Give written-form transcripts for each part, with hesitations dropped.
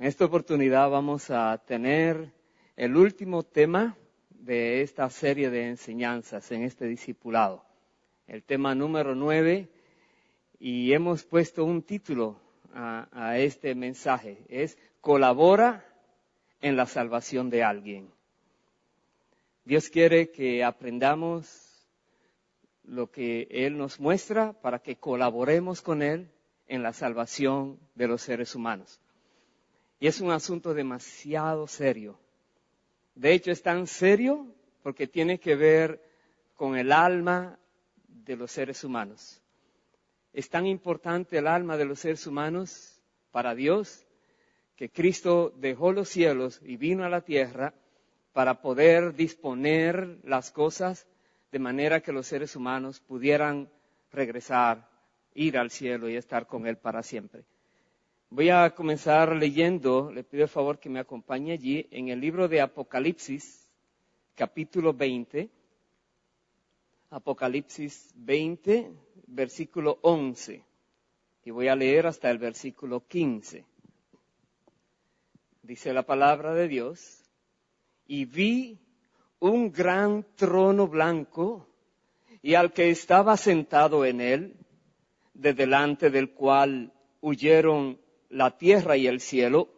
En esta oportunidad vamos a tener el último tema de esta serie de enseñanzas en este discipulado, el tema número 9, y hemos puesto un título a este mensaje, es Colabora en la salvación de alguien. Dios quiere que aprendamos lo que Él nos muestra para que colaboremos con Él en la salvación de los seres humanos. Y es un asunto demasiado serio. De hecho, es tan serio porque tiene que ver con el alma de los seres humanos. Es tan importante el alma de los seres humanos para Dios que Cristo dejó los cielos y vino a la tierra para poder disponer las cosas de manera que los seres humanos pudieran regresar, ir al cielo y estar con Él para siempre. Voy a comenzar leyendo, le pido el favor que me acompañe allí, en el libro de Apocalipsis, capítulo 20. Apocalipsis 20, versículo 11. Y voy a leer hasta el versículo 15. Dice la palabra de Dios: y vi un gran trono blanco, y al que estaba sentado en él, de delante del cual huyeron la tierra y el cielo,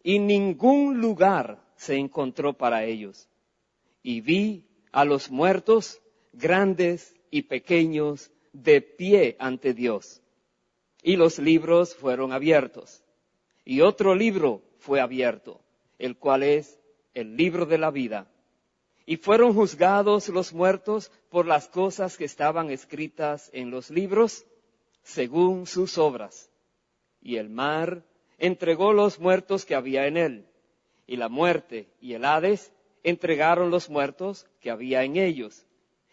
y ningún lugar se encontró para ellos. Y vi a los muertos, grandes y pequeños, de pie ante Dios. Y los libros fueron abiertos. Y otro libro fue abierto, el cual es el libro de la vida. Y fueron juzgados los muertos por las cosas que estaban escritas en los libros, según sus obras. Y el mar entregó los muertos que había en él, y la muerte y el Hades entregaron los muertos que había en ellos,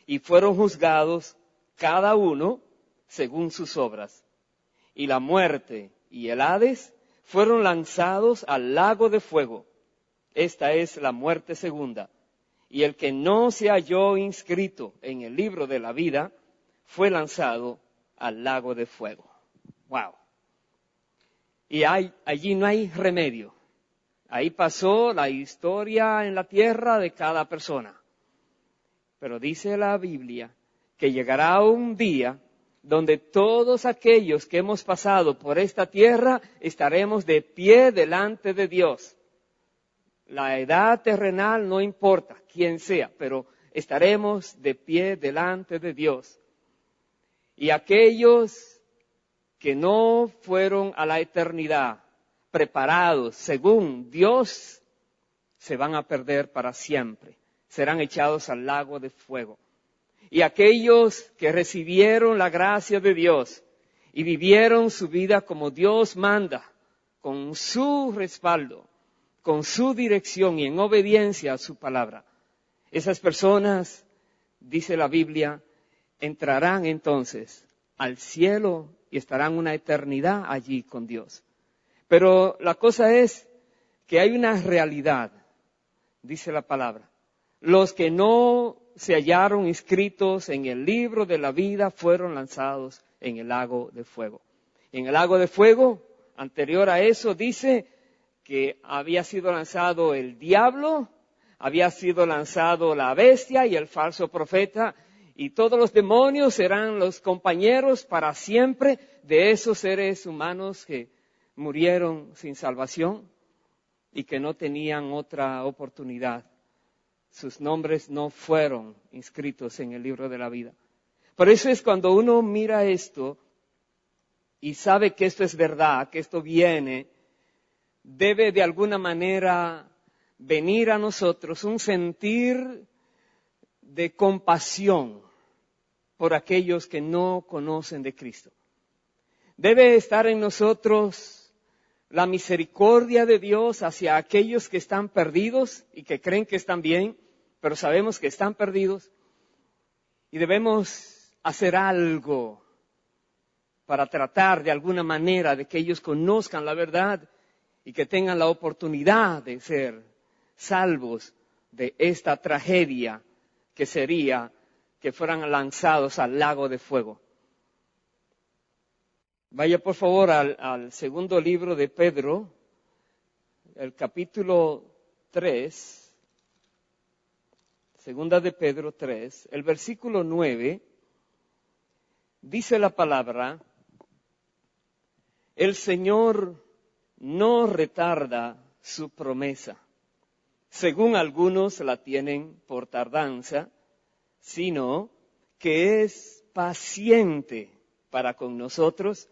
y fueron juzgados cada uno según sus obras. Y la muerte y el Hades fueron lanzados al lago de fuego. Esta es la muerte segunda. Y el que no se halló inscrito en el libro de la vida fue lanzado al lago de fuego. ¡Wow! Y allí no hay remedio. Ahí pasó la historia en la tierra de cada persona. Pero dice la Biblia que llegará un día donde todos aquellos que hemos pasado por esta tierra estaremos de pie delante de Dios. La edad terrenal no importa quién sea, pero estaremos de pie delante de Dios. Y aquellos que no fueron a la eternidad preparados según Dios, se van a perder para siempre. Serán echados al lago de fuego. Y aquellos que recibieron la gracia de Dios y vivieron su vida como Dios manda, con su respaldo, con su dirección y en obediencia a su palabra, esas personas, dice la Biblia, entrarán entonces al cielo y estarán una eternidad allí con Dios. Pero la cosa es que hay una realidad, dice la palabra. Los que no se hallaron inscritos en el libro de la vida fueron lanzados en el lago de fuego. En el lago de fuego, anterior a eso, dice que había sido lanzado el diablo, había sido lanzado la bestia y el falso profeta, y todos los demonios serán los compañeros para siempre de esos seres humanos que murieron sin salvación y que no tenían otra oportunidad. Sus nombres no fueron inscritos en el libro de la vida. Por eso es cuando uno mira esto y sabe que esto es verdad, que esto viene, debe de alguna manera venir a nosotros un sentir de compasión por aquellos que no conocen de Cristo. Debe estar en nosotros la misericordia de Dios hacia aquellos que están perdidos y que creen que están bien, pero sabemos que están perdidos. Y debemos hacer algo para tratar de alguna manera de que ellos conozcan la verdad y que tengan la oportunidad de ser salvos de esta tragedia que sería que fueran lanzados al lago de fuego. Vaya por favor al segundo libro de Pedro, el capítulo 3, segunda de Pedro 3, el versículo 9, dice la palabra: el Señor no retarda su promesa, según algunos la tienen por tardanza, sino que es paciente para con nosotros,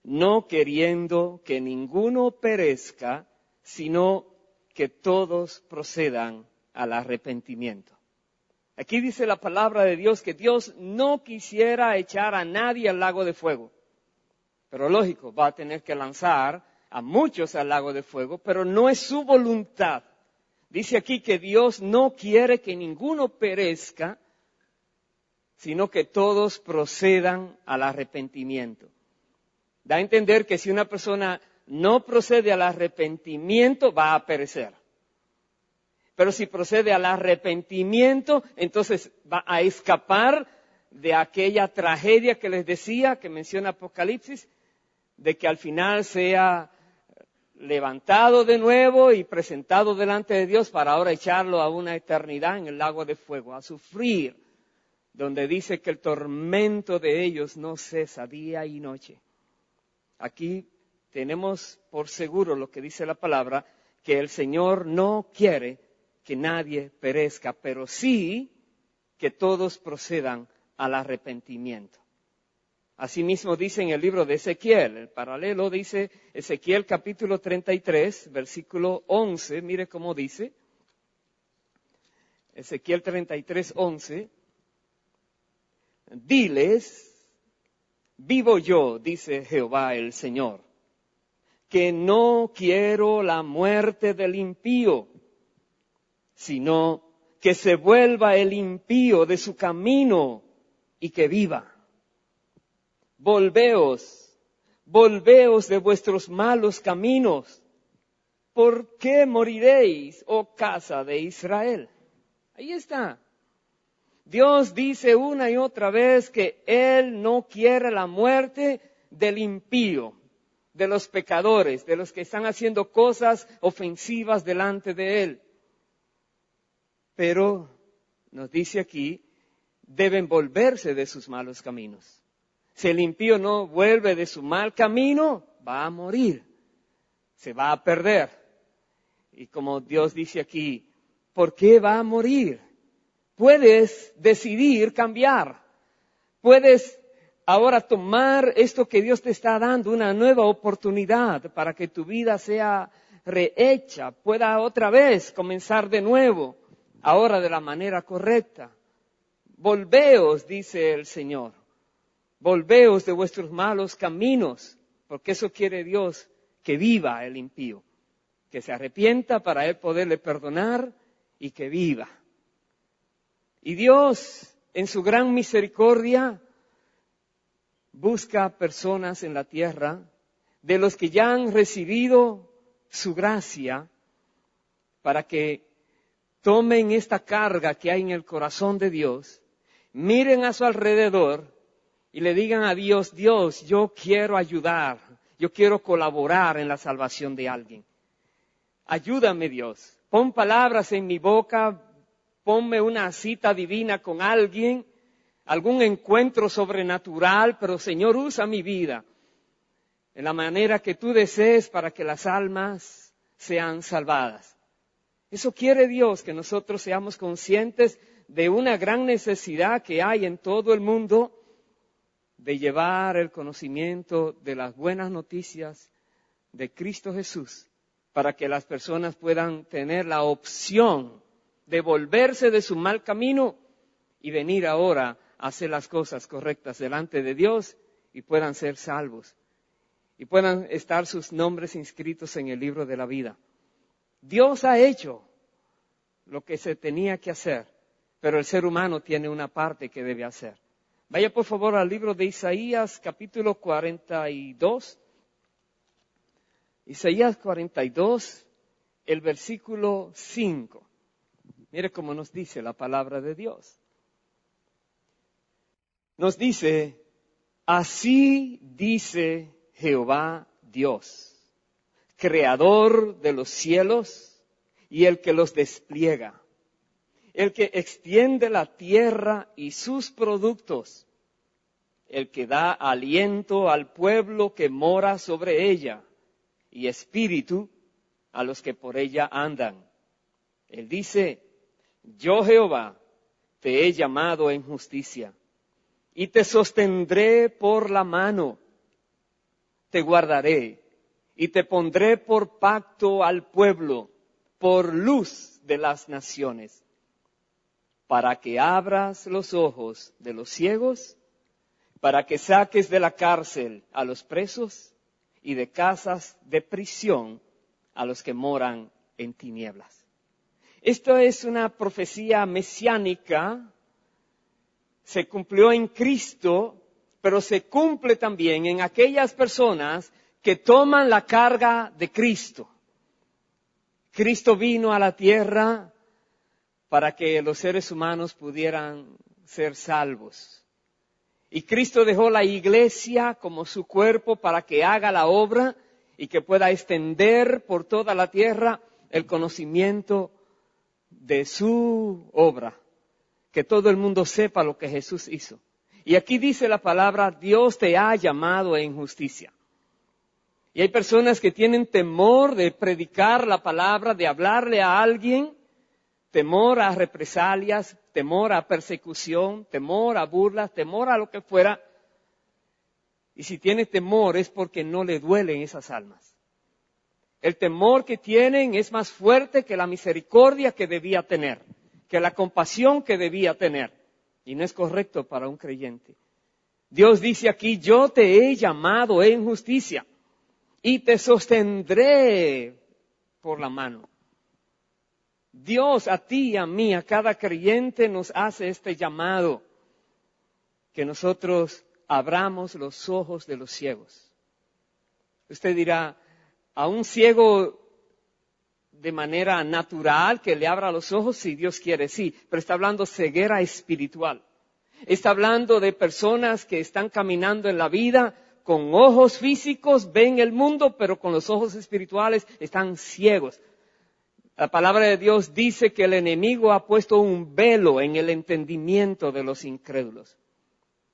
no queriendo que ninguno perezca, sino que todos procedan al arrepentimiento. Aquí dice la palabra de Dios que Dios no quisiera echar a nadie al lago de fuego. Pero lógico, va a tener que lanzar a muchos al lago de fuego, pero no es su voluntad. Dice aquí que Dios no quiere que ninguno perezca, sino que todos procedan al arrepentimiento. Da a entender que si una persona no procede al arrepentimiento, va a perecer. Pero si procede al arrepentimiento, entonces va a escapar de aquella tragedia que les decía, que menciona Apocalipsis, de que al final sea levantado de nuevo y presentado delante de Dios para ahora echarlo a una eternidad en el lago de fuego, a sufrir, donde dice que el tormento de ellos no cesa día y noche. Aquí tenemos por seguro lo que dice la palabra, que el Señor no quiere que nadie perezca, pero sí que todos procedan al arrepentimiento. Asimismo dice en el libro de Ezequiel, el paralelo dice Ezequiel capítulo 33, versículo 11, mire cómo dice, Ezequiel 33, 11, diles, vivo yo, dice Jehová el Señor, que no quiero la muerte del impío, sino que se vuelva el impío de su camino y que viva. Volveos de vuestros malos caminos. ¿Por qué moriréis, oh casa de Israel? Ahí está. Dios dice una y otra vez que Él no quiere la muerte del impío, de los pecadores, de los que están haciendo cosas ofensivas delante de Él. Pero nos dice aquí, deben volverse de sus malos caminos. Si el impío no vuelve de su mal camino, va a morir, se va a perder. Y como Dios dice aquí, ¿por qué va a morir? Puedes decidir cambiar. Puedes ahora tomar esto que Dios te está dando, una nueva oportunidad para que tu vida sea rehecha, pueda otra vez comenzar de nuevo, ahora de la manera correcta. Volveos, dice el Señor. Volveos de vuestros malos caminos, porque eso quiere Dios, que viva el impío, que se arrepienta para Él poderle perdonar y que viva. Y Dios, en su gran misericordia, busca personas en la tierra, de los que ya han recibido su gracia, para que tomen esta carga que hay en el corazón de Dios, miren a su alrededor, y le digan a Dios, Dios, yo quiero ayudar, yo quiero colaborar en la salvación de alguien. Ayúdame, Dios. Pon palabras en mi boca, ponme una cita divina con alguien, algún encuentro sobrenatural, pero Señor, usa mi vida en la manera que tú desees para que las almas sean salvadas. Eso quiere Dios, que nosotros seamos conscientes de una gran necesidad que hay en todo el mundo de llevar el conocimiento de las buenas noticias de Cristo Jesús para que las personas puedan tener la opción de volverse de su mal camino y venir ahora a hacer las cosas correctas delante de Dios y puedan ser salvos y puedan estar sus nombres inscritos en el libro de la vida. Dios ha hecho lo que se tenía que hacer, pero el ser humano tiene una parte que debe hacer. Vaya por favor al libro de Isaías, capítulo 42. Isaías 42, el versículo 5. Mire cómo nos dice la palabra de Dios. Nos dice, así dice Jehová Dios, creador de los cielos y el que los despliega, el que extiende la tierra y sus productos, el que da aliento al pueblo que mora sobre ella y espíritu a los que por ella andan. Él dice, yo Jehová te he llamado en justicia y te sostendré por la mano, te guardaré y te pondré por pacto al pueblo, por luz de las naciones, para que abras los ojos de los ciegos, para que saques de la cárcel a los presos y de casas de prisión a los que moran en tinieblas. Esto es una profecía mesiánica, se cumplió en Cristo, pero se cumple también en aquellas personas que toman la carga de Cristo. Cristo vino a la tierra para que los seres humanos pudieran ser salvos. Y Cristo dejó la iglesia como su cuerpo para que haga la obra y que pueda extender por toda la tierra el conocimiento de su obra. Que todo el mundo sepa lo que Jesús hizo. Y aquí dice la palabra, Dios te ha llamado en justicia. Y hay personas que tienen temor de predicar la palabra, de hablarle a alguien, temor a represalias, temor a persecución, temor a burlas, temor a lo que fuera. Y si tiene temor es porque no le duelen esas almas. El temor que tienen es más fuerte que la misericordia que debía tener, que la compasión que debía tener. Y no es correcto para un creyente. Dios dice aquí, yo te he llamado en justicia y te sostendré por la mano. Dios a ti y a mí, a cada creyente nos hace este llamado, que nosotros abramos los ojos de los ciegos. Usted dirá, a un ciego de manera natural que le abra los ojos, si Dios quiere, sí, pero está hablando ceguera espiritual. Está hablando de personas que están caminando en la vida con ojos físicos, ven el mundo, pero con los ojos espirituales están ciegos. La palabra de Dios dice que el enemigo ha puesto un velo en el entendimiento de los incrédulos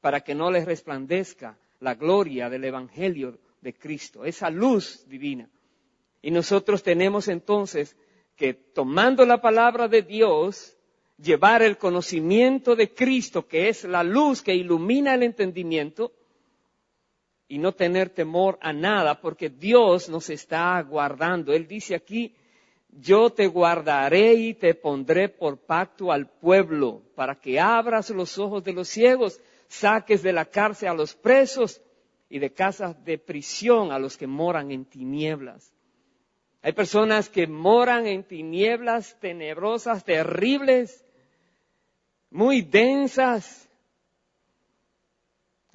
para que no les resplandezca la gloria del Evangelio de Cristo, esa luz divina. Y nosotros tenemos entonces que, tomando la palabra de Dios, llevar el conocimiento de Cristo, que es la luz que ilumina el entendimiento, y no tener temor a nada, porque Dios nos está guardando. Él dice aquí, yo te guardaré y te pondré por pacto al pueblo, para que abras los ojos de los ciegos, saques de la cárcel a los presos y de casas de prisión a los que moran en tinieblas. Hay personas que moran en tinieblas tenebrosas, terribles, muy densas,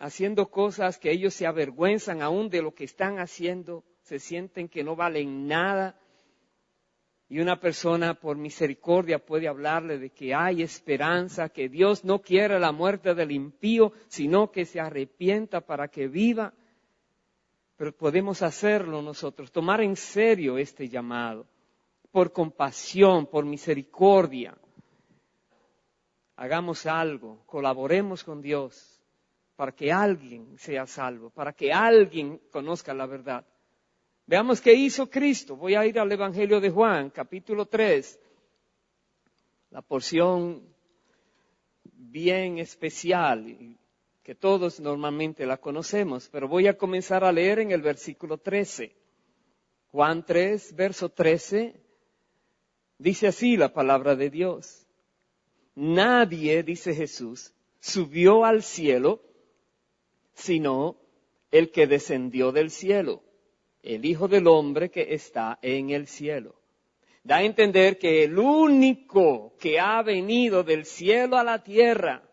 haciendo cosas que ellos se avergüenzan aún de lo que están haciendo, se sienten que no valen nada. Y una persona por misericordia puede hablarle de que hay esperanza, que Dios no quiere la muerte del impío, sino que se arrepienta para que viva. Pero podemos hacerlo nosotros, tomar en serio este llamado, por compasión, por misericordia. Hagamos algo, colaboremos con Dios para que alguien sea salvo, para que alguien conozca la verdad. Veamos qué hizo Cristo. Voy a ir al Evangelio de Juan, capítulo 3, la porción bien especial, que todos normalmente la conocemos, pero voy a comenzar a leer en el versículo 13. Juan 3, verso 13, dice así la palabra de Dios. Nadie, dice Jesús, subió al cielo, sino el que descendió del cielo, el Hijo del Hombre que está en el cielo. Da a entender que el único que ha venido del cielo a la tierra,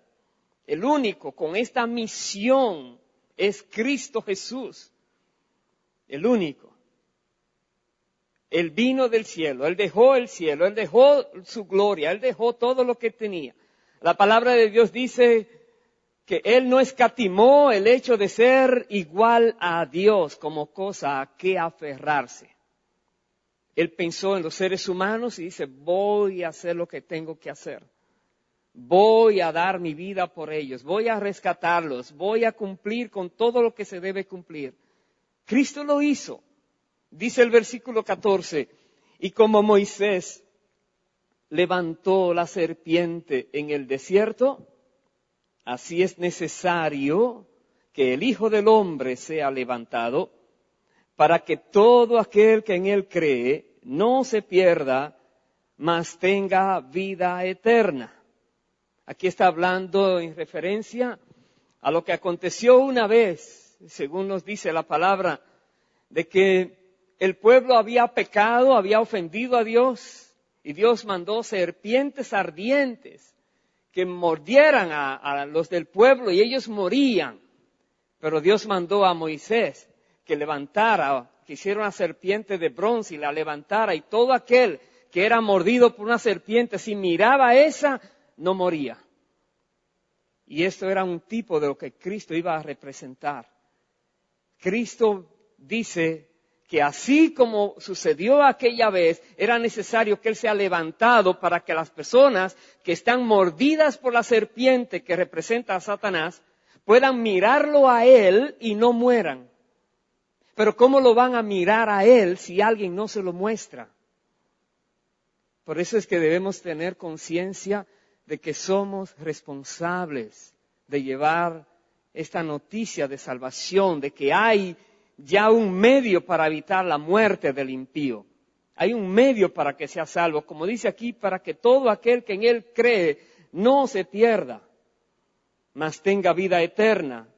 el único con esta misión es Cristo Jesús. El único. Él vino del cielo, Él dejó el cielo, Él dejó su gloria, Él dejó todo lo que tenía. La palabra de Dios dice que Él no escatimó el hecho de ser igual a Dios como cosa a que aferrarse. Él pensó en los seres humanos y dice, voy a hacer lo que tengo que hacer. Voy a dar mi vida por ellos, voy a rescatarlos, voy a cumplir con todo lo que se debe cumplir. Cristo lo hizo. Dice el versículo 14, y como Moisés levantó la serpiente en el desierto, así es necesario que el Hijo del Hombre sea levantado, para que todo aquel que en él cree no se pierda, mas tenga vida eterna. Aquí está hablando en referencia a lo que aconteció una vez, según nos dice la palabra, de que el pueblo había pecado, había ofendido a Dios, y Dios mandó serpientes ardientes que mordieran a los del pueblo y ellos morían. Pero Dios mandó a Moisés que levantara, que hiciera una serpiente de bronce y la levantara, y todo aquel que era mordido por una serpiente, si miraba esa, no moría. Y esto era un tipo de lo que Cristo iba a representar. Cristo dice que así como sucedió aquella vez, era necesario que Él sea levantado para que las personas que están mordidas por la serpiente que representa a Satanás, puedan mirarlo a Él y no mueran. Pero ¿cómo lo van a mirar a Él si alguien no se lo muestra? Por eso es que debemos tener conciencia de que somos responsables de llevar esta noticia de salvación, de que hay ya un medio para evitar la muerte del impío. Hay un medio para que sea salvo, como dice aquí, para que todo aquel que en Él cree no se pierda, mas tenga vida eterna.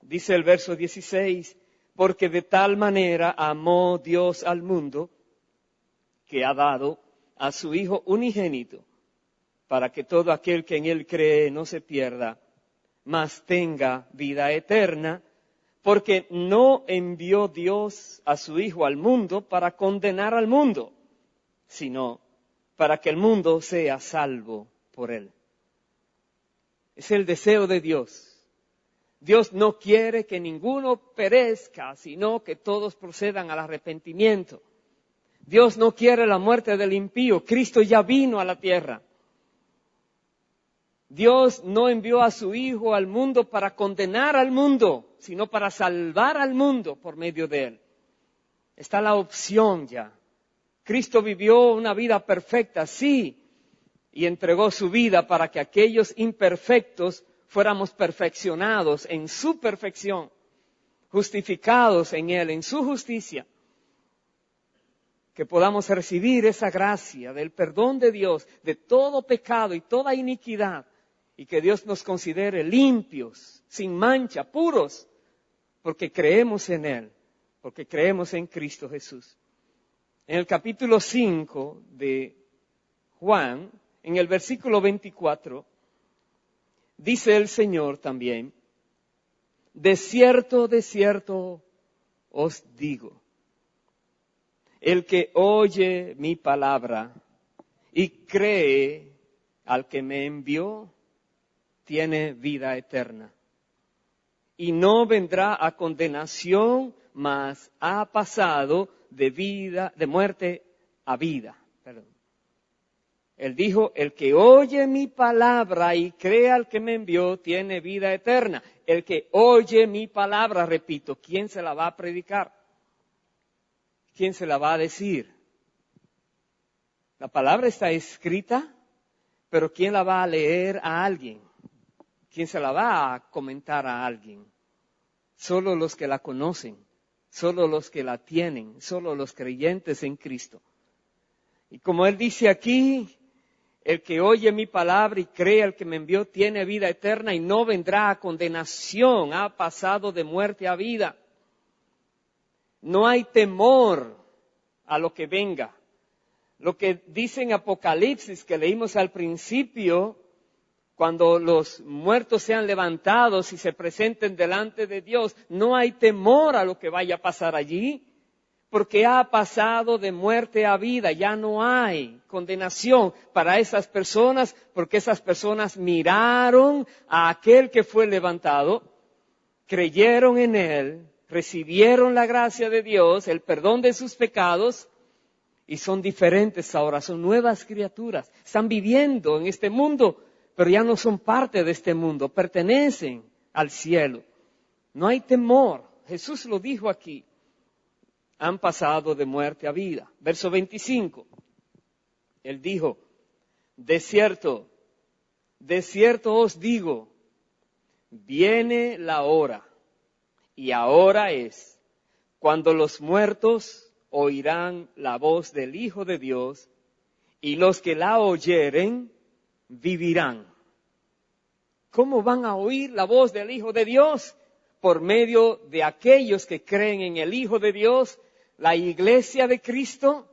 Dice el verso 16, porque de tal manera amó Dios al mundo, que ha dado a su Hijo unigénito, para que todo aquel que en Él cree no se pierda, mas tenga vida eterna, porque no envió Dios a su Hijo al mundo para condenar al mundo, sino para que el mundo sea salvo por Él. Es el deseo de Dios. Dios no quiere que ninguno perezca, sino que todos procedan al arrepentimiento. Dios no quiere la muerte del impío. Cristo ya vino a la tierra. Dios no envió a su Hijo al mundo para condenar al mundo, sino para salvar al mundo por medio de Él. Está la opción ya. Cristo vivió una vida perfecta, sí, y entregó su vida para que aquellos imperfectos fuéramos perfeccionados en su perfección, justificados en Él, en su justicia. Que podamos recibir esa gracia del perdón de Dios, de todo pecado y toda iniquidad, y que Dios nos considere limpios, sin mancha, puros, porque creemos en Él, porque creemos en Cristo Jesús. En el capítulo 5 de Juan, en el versículo 24, dice el Señor también, de cierto os digo, el que oye mi palabra y cree al que me envió, tiene vida eterna. Y no vendrá a condenación, mas ha pasado de muerte a vida. Perdón. Él dijo, el que oye mi palabra y cree al que me envió, tiene vida eterna. El que oye mi palabra, repito, ¿quién se la va a predicar? ¿Quién se la va a decir? La palabra está escrita, pero ¿quién la va a leer a alguien? ¿Quién se la va a comentar a alguien? Solo los que la conocen, solo los que la tienen, solo los creyentes en Cristo. Y como Él dice aquí, el que oye mi palabra y cree al que me envió tiene vida eterna y no vendrá a condenación, ha pasado de muerte a vida. No hay temor a lo que venga. Lo que dice en Apocalipsis, que leímos al principio, cuando los muertos sean levantados y se presenten delante de Dios, no hay temor a lo que vaya a pasar allí, porque ha pasado de muerte a vida, ya no hay condenación para esas personas, porque esas personas miraron a aquel que fue levantado, creyeron en Él recibieron la gracia de Dios, el perdón de sus pecados, y son diferentes ahora, son nuevas criaturas. Están viviendo en este mundo, pero ya no son parte de este mundo, pertenecen al cielo. No hay temor, Jesús lo dijo aquí. Han pasado de muerte a vida. Verso 25, Él dijo, de cierto os digo, viene la hora, y ahora es, cuando los muertos oirán la voz del Hijo de Dios, y los que la oyeren vivirán. ¿Cómo van a oír la voz del Hijo de Dios? Por medio de aquellos que creen en el Hijo de Dios, la iglesia de Cristo,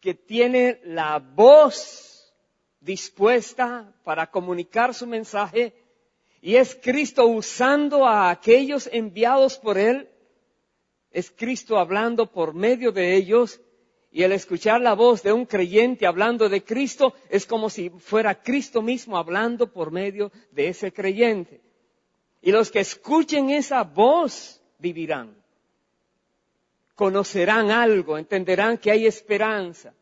que tiene la voz dispuesta para comunicar su mensaje, y es Cristo usando a aquellos enviados por Él, es Cristo hablando por medio de ellos, y el escuchar la voz de un creyente hablando de Cristo es como si fuera Cristo mismo hablando por medio de ese creyente. Y los que escuchen esa voz vivirán. Conocerán algo, entenderán que hay esperanza,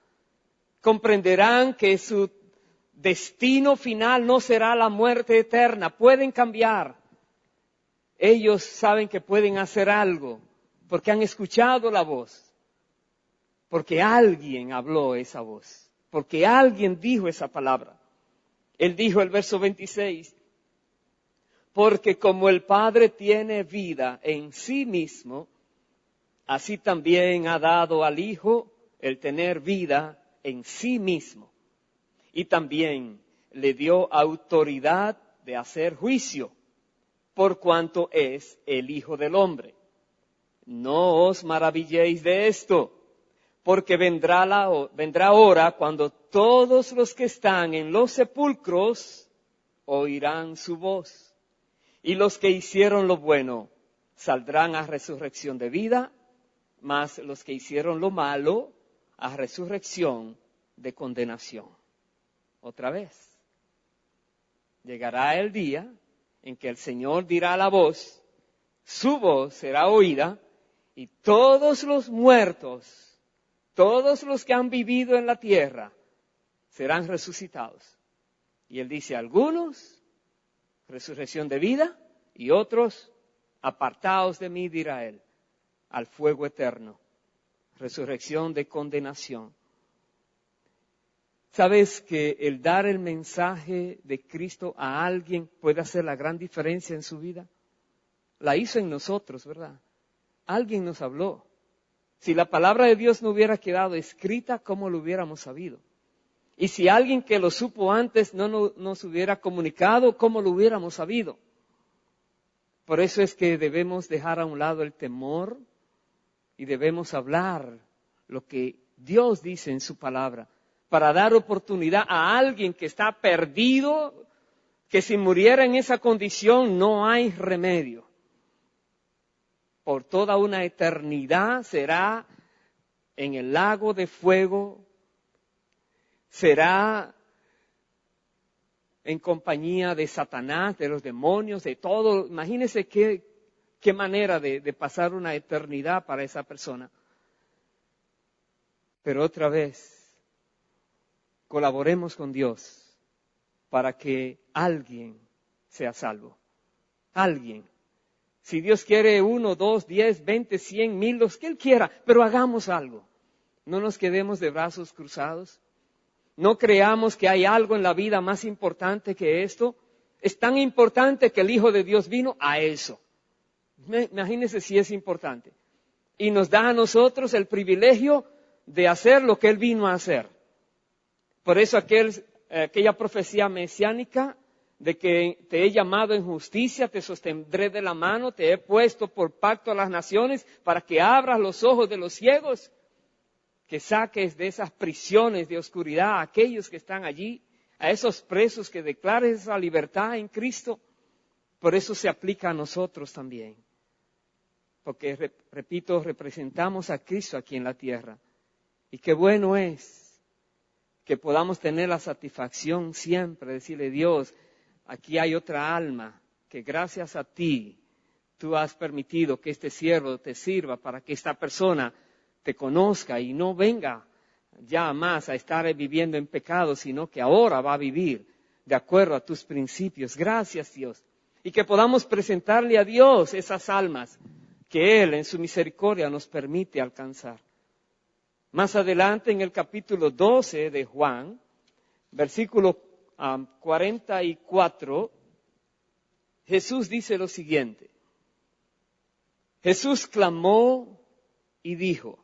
comprenderán que su destino final no será la muerte eterna, pueden cambiar. Ellos saben que pueden hacer algo porque han escuchado la voz, porque alguien habló esa voz, porque alguien dijo esa palabra. Él dijo el verso 26, porque como el Padre tiene vida en sí mismo, así también ha dado al Hijo el tener vida en sí mismo. Y también le dio autoridad de hacer juicio, por cuanto es el Hijo del Hombre. No os maravilléis de esto, porque vendrá hora cuando todos los que están en los sepulcros oirán su voz. Y los que hicieron lo bueno saldrán a resurrección de vida, mas los que hicieron lo malo a resurrección de condenación. Otra vez, llegará el día en que el Señor dirá la voz, su voz será oída, y todos los muertos, todos los que han vivido en la tierra, serán resucitados. Y Él dice, algunos, resurrección de vida, y otros, apartaos de mí, dirá Él, al fuego eterno, resurrección de condenación. ¿Sabes que el dar el mensaje de Cristo a alguien puede hacer la gran diferencia en su vida? La hizo en nosotros, ¿verdad? Alguien nos habló. Si la palabra de Dios no hubiera quedado escrita, ¿cómo lo hubiéramos sabido? Y si alguien que lo supo antes no nos hubiera comunicado, ¿cómo lo hubiéramos sabido? Por eso es que debemos dejar a un lado el temor y debemos hablar lo que Dios dice en su palabra, para dar oportunidad a alguien que está perdido, que si muriera en esa condición no hay remedio. Por toda una eternidad será en el lago de fuego, será en compañía de Satanás, de los demonios, de todo. Imagínense qué manera de pasar una eternidad para esa persona. Pero otra vez, colaboremos con Dios para que alguien sea salvo. Alguien. Si Dios quiere 1, 2, 10, 20, 100, 1000, los que Él quiera, pero hagamos algo. No nos quedemos de brazos cruzados. No creamos que hay algo en la vida más importante que esto. Es tan importante que el Hijo de Dios vino a eso. Imagínense si es importante. Y nos da a nosotros el privilegio de hacer lo que Él vino a hacer. Por eso aquella profecía mesiánica de que te he llamado en justicia, te sostendré de la mano, te he puesto por pacto a las naciones para que abras los ojos de los ciegos, que saques de esas prisiones de oscuridad a aquellos que están allí, a esos presos, que declares esa libertad en Cristo. Por eso se aplica a nosotros también. Porque, repito, representamos a Cristo aquí en la tierra. Y qué bueno es que podamos tener la satisfacción siempre de decirle, Dios, aquí hay otra alma que gracias a ti tú has permitido que este siervo te sirva para que esta persona te conozca y no venga ya más a estar viviendo en pecado, sino que ahora va a vivir de acuerdo a tus principios. Gracias, Dios. Y que podamos presentarle a Dios esas almas que Él en su misericordia nos permite alcanzar. Más adelante en el capítulo 12 de Juan, versículo 44, Jesús dice lo siguiente. Jesús clamó y dijo,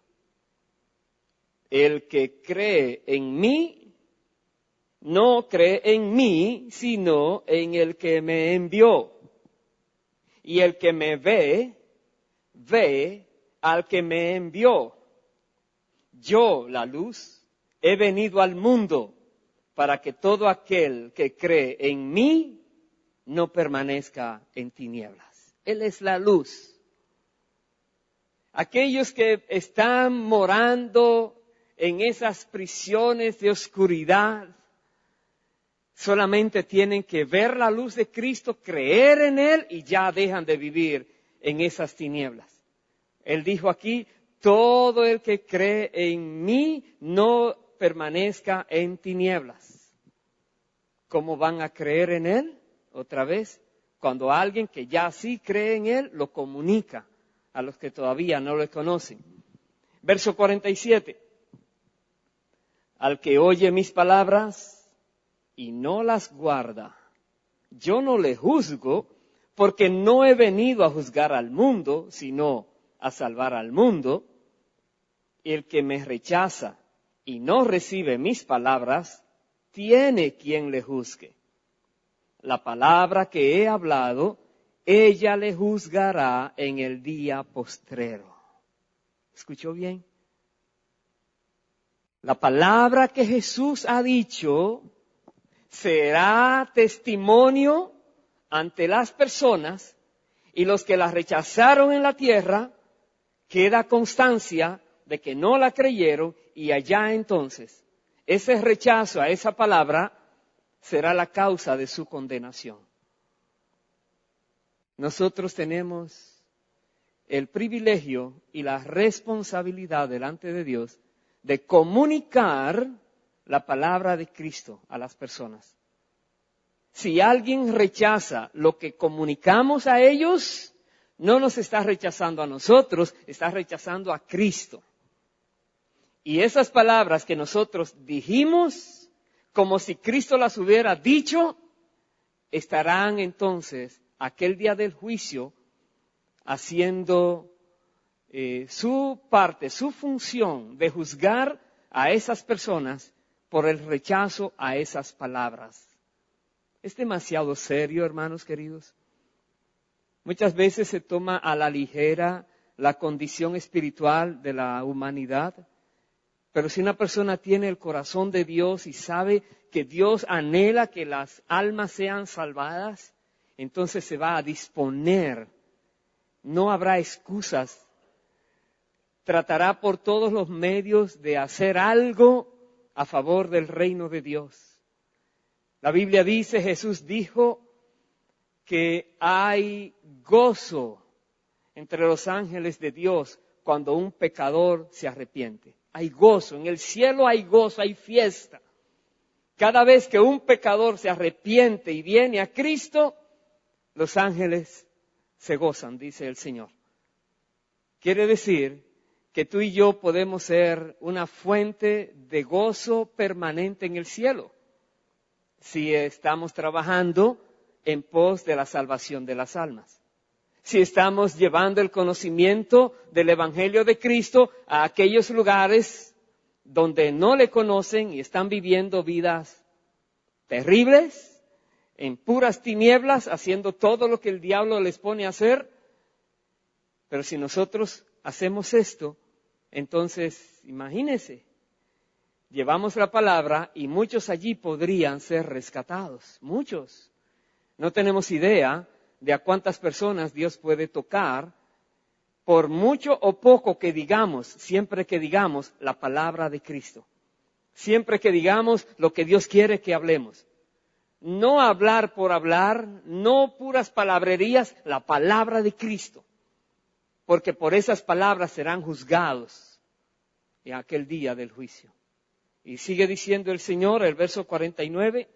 el que cree en mí, no cree en mí, sino en el que me envió. Y el que me ve, ve al que me envió. Yo, la luz, he venido al mundo para que todo aquel que cree en mí no permanezca en tinieblas. Él es la luz. Aquellos que están morando en esas prisiones de oscuridad, solamente tienen que ver la luz de Cristo, creer en Él y ya dejan de vivir en esas tinieblas. Él dijo aquí, todo el que cree en mí no permanezca en tinieblas. ¿Cómo van a creer en Él? Otra vez, cuando alguien que ya sí cree en Él, lo comunica a los que todavía no lo conocen. Verso 47. Al que oye mis palabras y no las guarda, yo no le juzgo, porque no he venido a juzgar al mundo, sino a salvar al mundo. El que me rechaza y no recibe mis palabras, tiene quien le juzgue. La palabra que he hablado, ella le juzgará en el día postrero. ¿Escuchó bien? La palabra que Jesús ha dicho será testimonio ante las personas, y los que la rechazaron en la tierra, queda constancia de que no la creyeron, y allá entonces ese rechazo a esa palabra será la causa de su condenación. Nosotros tenemos el privilegio y la responsabilidad delante de Dios de comunicar la palabra de Cristo a las personas. Si alguien rechaza lo que comunicamos a ellos, no nos está rechazando a nosotros, está rechazando a Cristo. Y esas palabras que nosotros dijimos, como si Cristo las hubiera dicho, estarán entonces aquel día del juicio haciendo su parte, su función de juzgar a esas personas por el rechazo a esas palabras. Es demasiado serio, hermanos queridos. Muchas veces se toma a la ligera la condición espiritual de la humanidad, pero si una persona tiene el corazón de Dios y sabe que Dios anhela que las almas sean salvadas, entonces se va a disponer. No habrá excusas. Tratará por todos los medios de hacer algo a favor del reino de Dios. La Biblia dice, Jesús dijo que hay gozo entre los ángeles de Dios cuando un pecador se arrepiente. Hay gozo, en el cielo hay gozo, hay fiesta. Cada vez que un pecador se arrepiente y viene a Cristo, los ángeles se gozan, dice el Señor. Quiere decir que tú y yo podemos ser una fuente de gozo permanente en el cielo, si estamos trabajando en pos de la salvación de las almas. Si estamos llevando el conocimiento del Evangelio de Cristo a aquellos lugares donde no le conocen y están viviendo vidas terribles, en puras tinieblas, haciendo todo lo que el diablo les pone a hacer. Pero si nosotros hacemos esto, entonces, imagínense, llevamos la palabra y muchos allí podrían ser rescatados, muchos. No tenemos idea de a cuántas personas Dios puede tocar, por mucho o poco que digamos, siempre que digamos la palabra de Cristo, siempre que digamos lo que Dios quiere que hablemos. no hablar por hablar, no puras palabrerías, la palabra de Cristo. Porque por esas palabras serán juzgados en aquel día del juicio. Y sigue diciendo el Señor, el verso 49,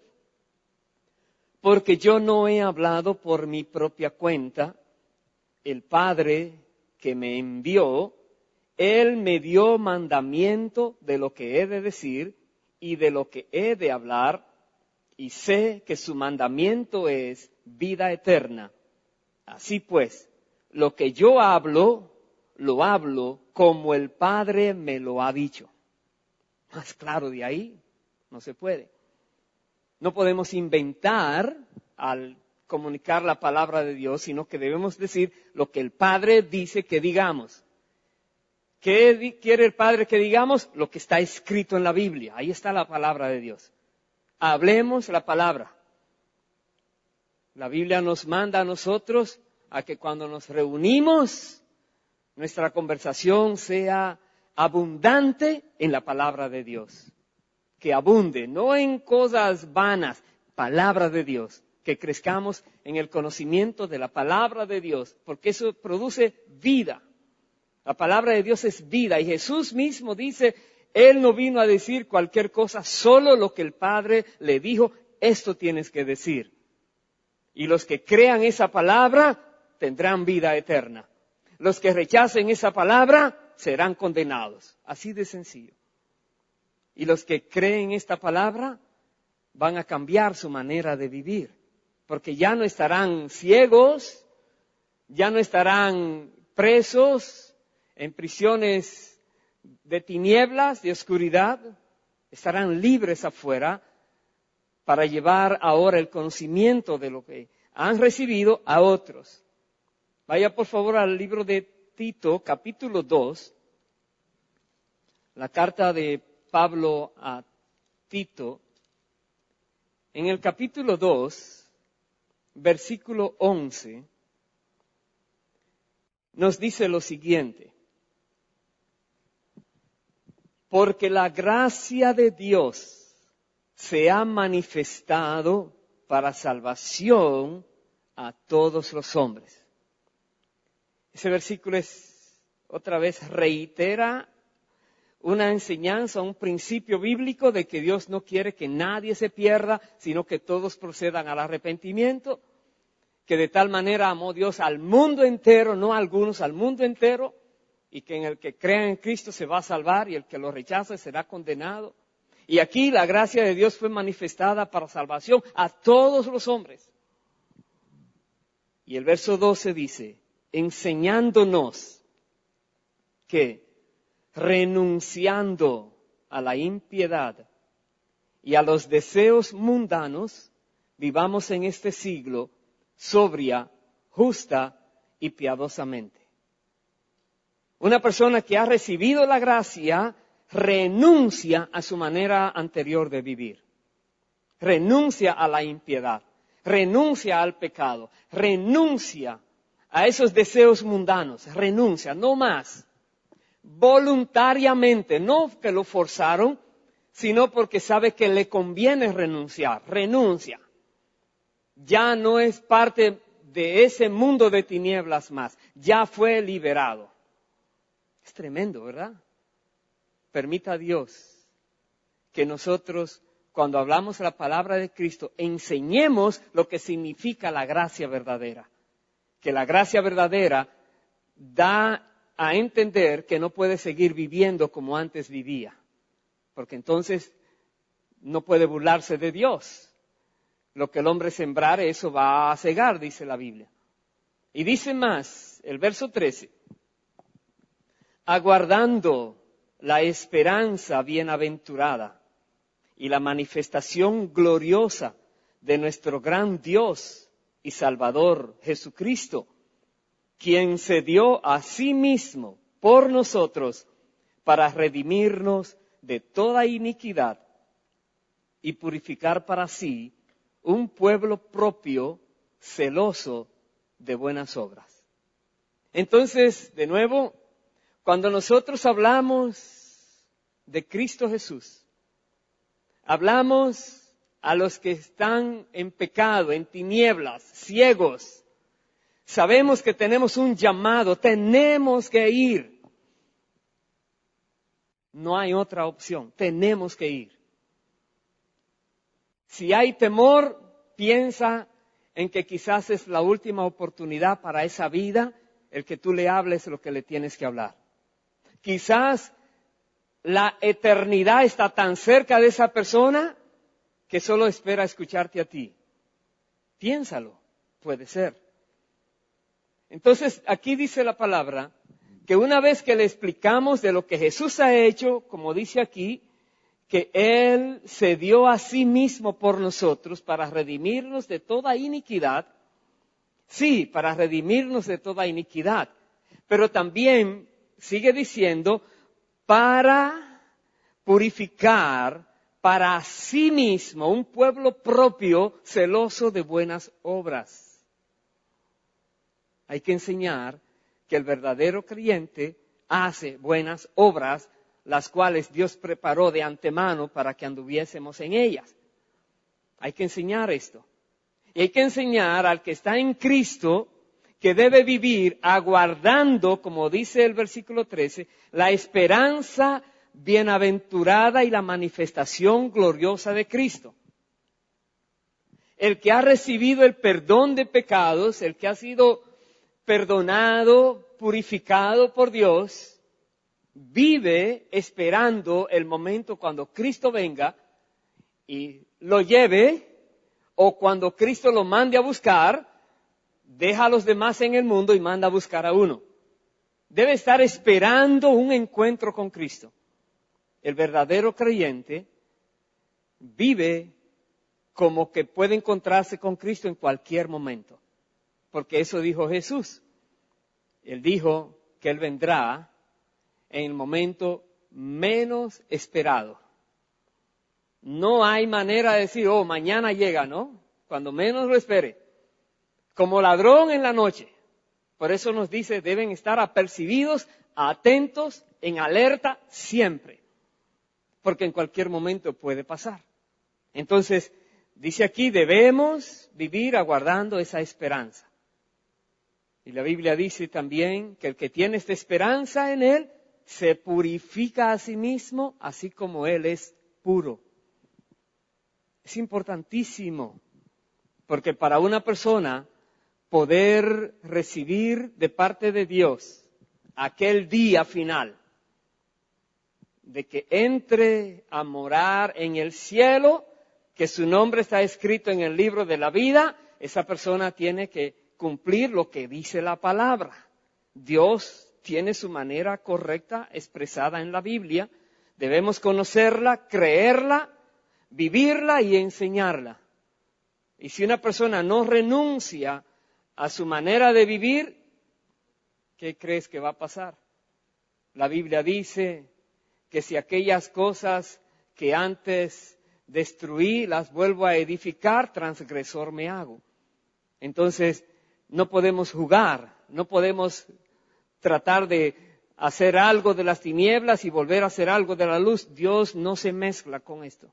porque yo no he hablado por mi propia cuenta, el Padre que me envió, Él me dio mandamiento de lo que he de decir y de lo que he de hablar, y sé que su mandamiento es vida eterna. Así pues, lo que yo hablo, lo hablo como el Padre me lo ha dicho. Más claro de ahí, no se puede. No podemos inventar al comunicar la palabra de Dios, sino que debemos decir lo que el Padre dice que digamos. ¿Qué quiere el Padre que digamos? Lo que está escrito en la Biblia. Ahí está la palabra de Dios. Hablemos la palabra. La Biblia nos manda a nosotros a que cuando nos reunimos, nuestra conversación sea abundante en la palabra de Dios. Que abunde, no en cosas vanas, palabra de Dios. Que crezcamos en el conocimiento de la palabra de Dios, porque eso produce vida. La palabra de Dios es vida y Jesús mismo dice, Él no vino a decir cualquier cosa, solo lo que el Padre le dijo, esto tienes que decir. Y los que crean esa palabra tendrán vida eterna. Los que rechacen esa palabra serán condenados. Así de sencillo. Y los que creen esta palabra van a cambiar su manera de vivir. Porque ya no estarán ciegos, ya no estarán presos en prisiones de tinieblas, de oscuridad. Estarán libres afuera para llevar ahora el conocimiento de lo que han recibido a otros. Vaya por favor al libro de Tito, capítulo 2, la carta de Pablo a Tito. En el capítulo 2, versículo 11, nos dice lo siguiente. Porque la gracia de Dios se ha manifestado para salvación a todos los hombres. Ese versículo otra vez reitera una enseñanza, un principio bíblico de que Dios no quiere que nadie se pierda, sino que todos procedan al arrepentimiento, que de tal manera amó Dios al mundo entero, no a algunos, al mundo entero, y que en el que crea en Cristo se va a salvar y el que lo rechaza será condenado. Y aquí la gracia de Dios fue manifestada para salvación a todos los hombres. Y el verso 12 dice, enseñándonos que renunciando a la impiedad y a los deseos mundanos, vivamos en este siglo sobria, justa y piadosamente. Una persona que ha recibido la gracia renuncia a su manera anterior de vivir. Renuncia a la impiedad, renuncia al pecado, renuncia a esos deseos mundanos, renuncia, no más. Voluntariamente, no que lo forzaron, sino porque sabe que le conviene renunciar, renuncia. Ya no es parte de ese mundo de tinieblas más, ya fue liberado. Es tremendo, ¿verdad? Permita a Dios que nosotros, cuando hablamos la palabra de Cristo, enseñemos lo que significa la gracia verdadera. Que la gracia verdadera da a entender que no puede seguir viviendo como antes vivía, porque entonces no puede burlarse de Dios. Lo que el hombre sembrare, eso va a cegar, dice la Biblia. Y dice más, el verso 13, aguardando la esperanza bienaventurada y la manifestación gloriosa de nuestro gran Dios y Salvador Jesucristo, quien se dio a sí mismo por nosotros para redimirnos de toda iniquidad y purificar para sí un pueblo propio, celoso de buenas obras. Entonces, de nuevo, cuando nosotros hablamos de Cristo Jesús, hablamos a los que están en pecado, en tinieblas, ciegos. Sabemos que tenemos un llamado, tenemos que ir. No hay otra opción, tenemos que ir. Si hay temor, piensa en que quizás es la última oportunidad para esa vida, el que tú le hables lo que le tienes que hablar. Quizás la eternidad está tan cerca de esa persona que solo espera escucharte a ti. Piénsalo, puede ser. Entonces, aquí dice la palabra que una vez que le explicamos de lo que Jesús ha hecho, como dice aquí, que Él se dio a sí mismo por nosotros para redimirnos de toda iniquidad. Sí, para redimirnos de toda iniquidad. Pero también sigue diciendo, para purificar para sí mismo un pueblo propio celoso de buenas obras. Hay que enseñar que el verdadero creyente hace buenas obras, las cuales Dios preparó de antemano para que anduviésemos en ellas. Hay que enseñar esto. Y hay que enseñar al que está en Cristo que debe vivir aguardando, como dice el versículo 13, la esperanza bienaventurada y la manifestación gloriosa de Cristo. El que ha recibido el perdón de pecados, el que ha sido perdonado, purificado por Dios, vive esperando el momento cuando Cristo venga y lo lleve, o cuando Cristo lo mande a buscar, deja a los demás en el mundo y manda a buscar a uno. Debe estar esperando un encuentro con Cristo. El verdadero creyente vive como que puede encontrarse con Cristo en cualquier momento, porque eso dijo Jesús. Él dijo que Él vendrá en el momento menos esperado. No hay manera de decir, oh, mañana llega, ¿no? Cuando menos lo espere. Como ladrón en la noche. Por eso nos dice, deben estar apercibidos, atentos, en alerta siempre. Porque en cualquier momento puede pasar. Entonces, dice aquí, debemos vivir aguardando esa esperanza. Y la Biblia dice también que el que tiene esta esperanza en Él, se purifica a sí mismo, así como Él es puro. Es importantísimo, porque para una persona poder recibir de parte de Dios aquel día final, de que entre a morar en el cielo, que su nombre está escrito en el libro de la vida, esa persona tiene que cumplir lo que dice la palabra. Dios tiene su manera correcta expresada en la Biblia. Debemos conocerla, creerla, vivirla y enseñarla. Y si una persona no renuncia a su manera de vivir, ¿qué crees que va a pasar? La Biblia dice que si aquellas cosas que antes destruí las vuelvo a edificar, transgresor me hago. Entonces, no podemos jugar, no podemos tratar de hacer algo de las tinieblas y volver a hacer algo de la luz. Dios no se mezcla con esto.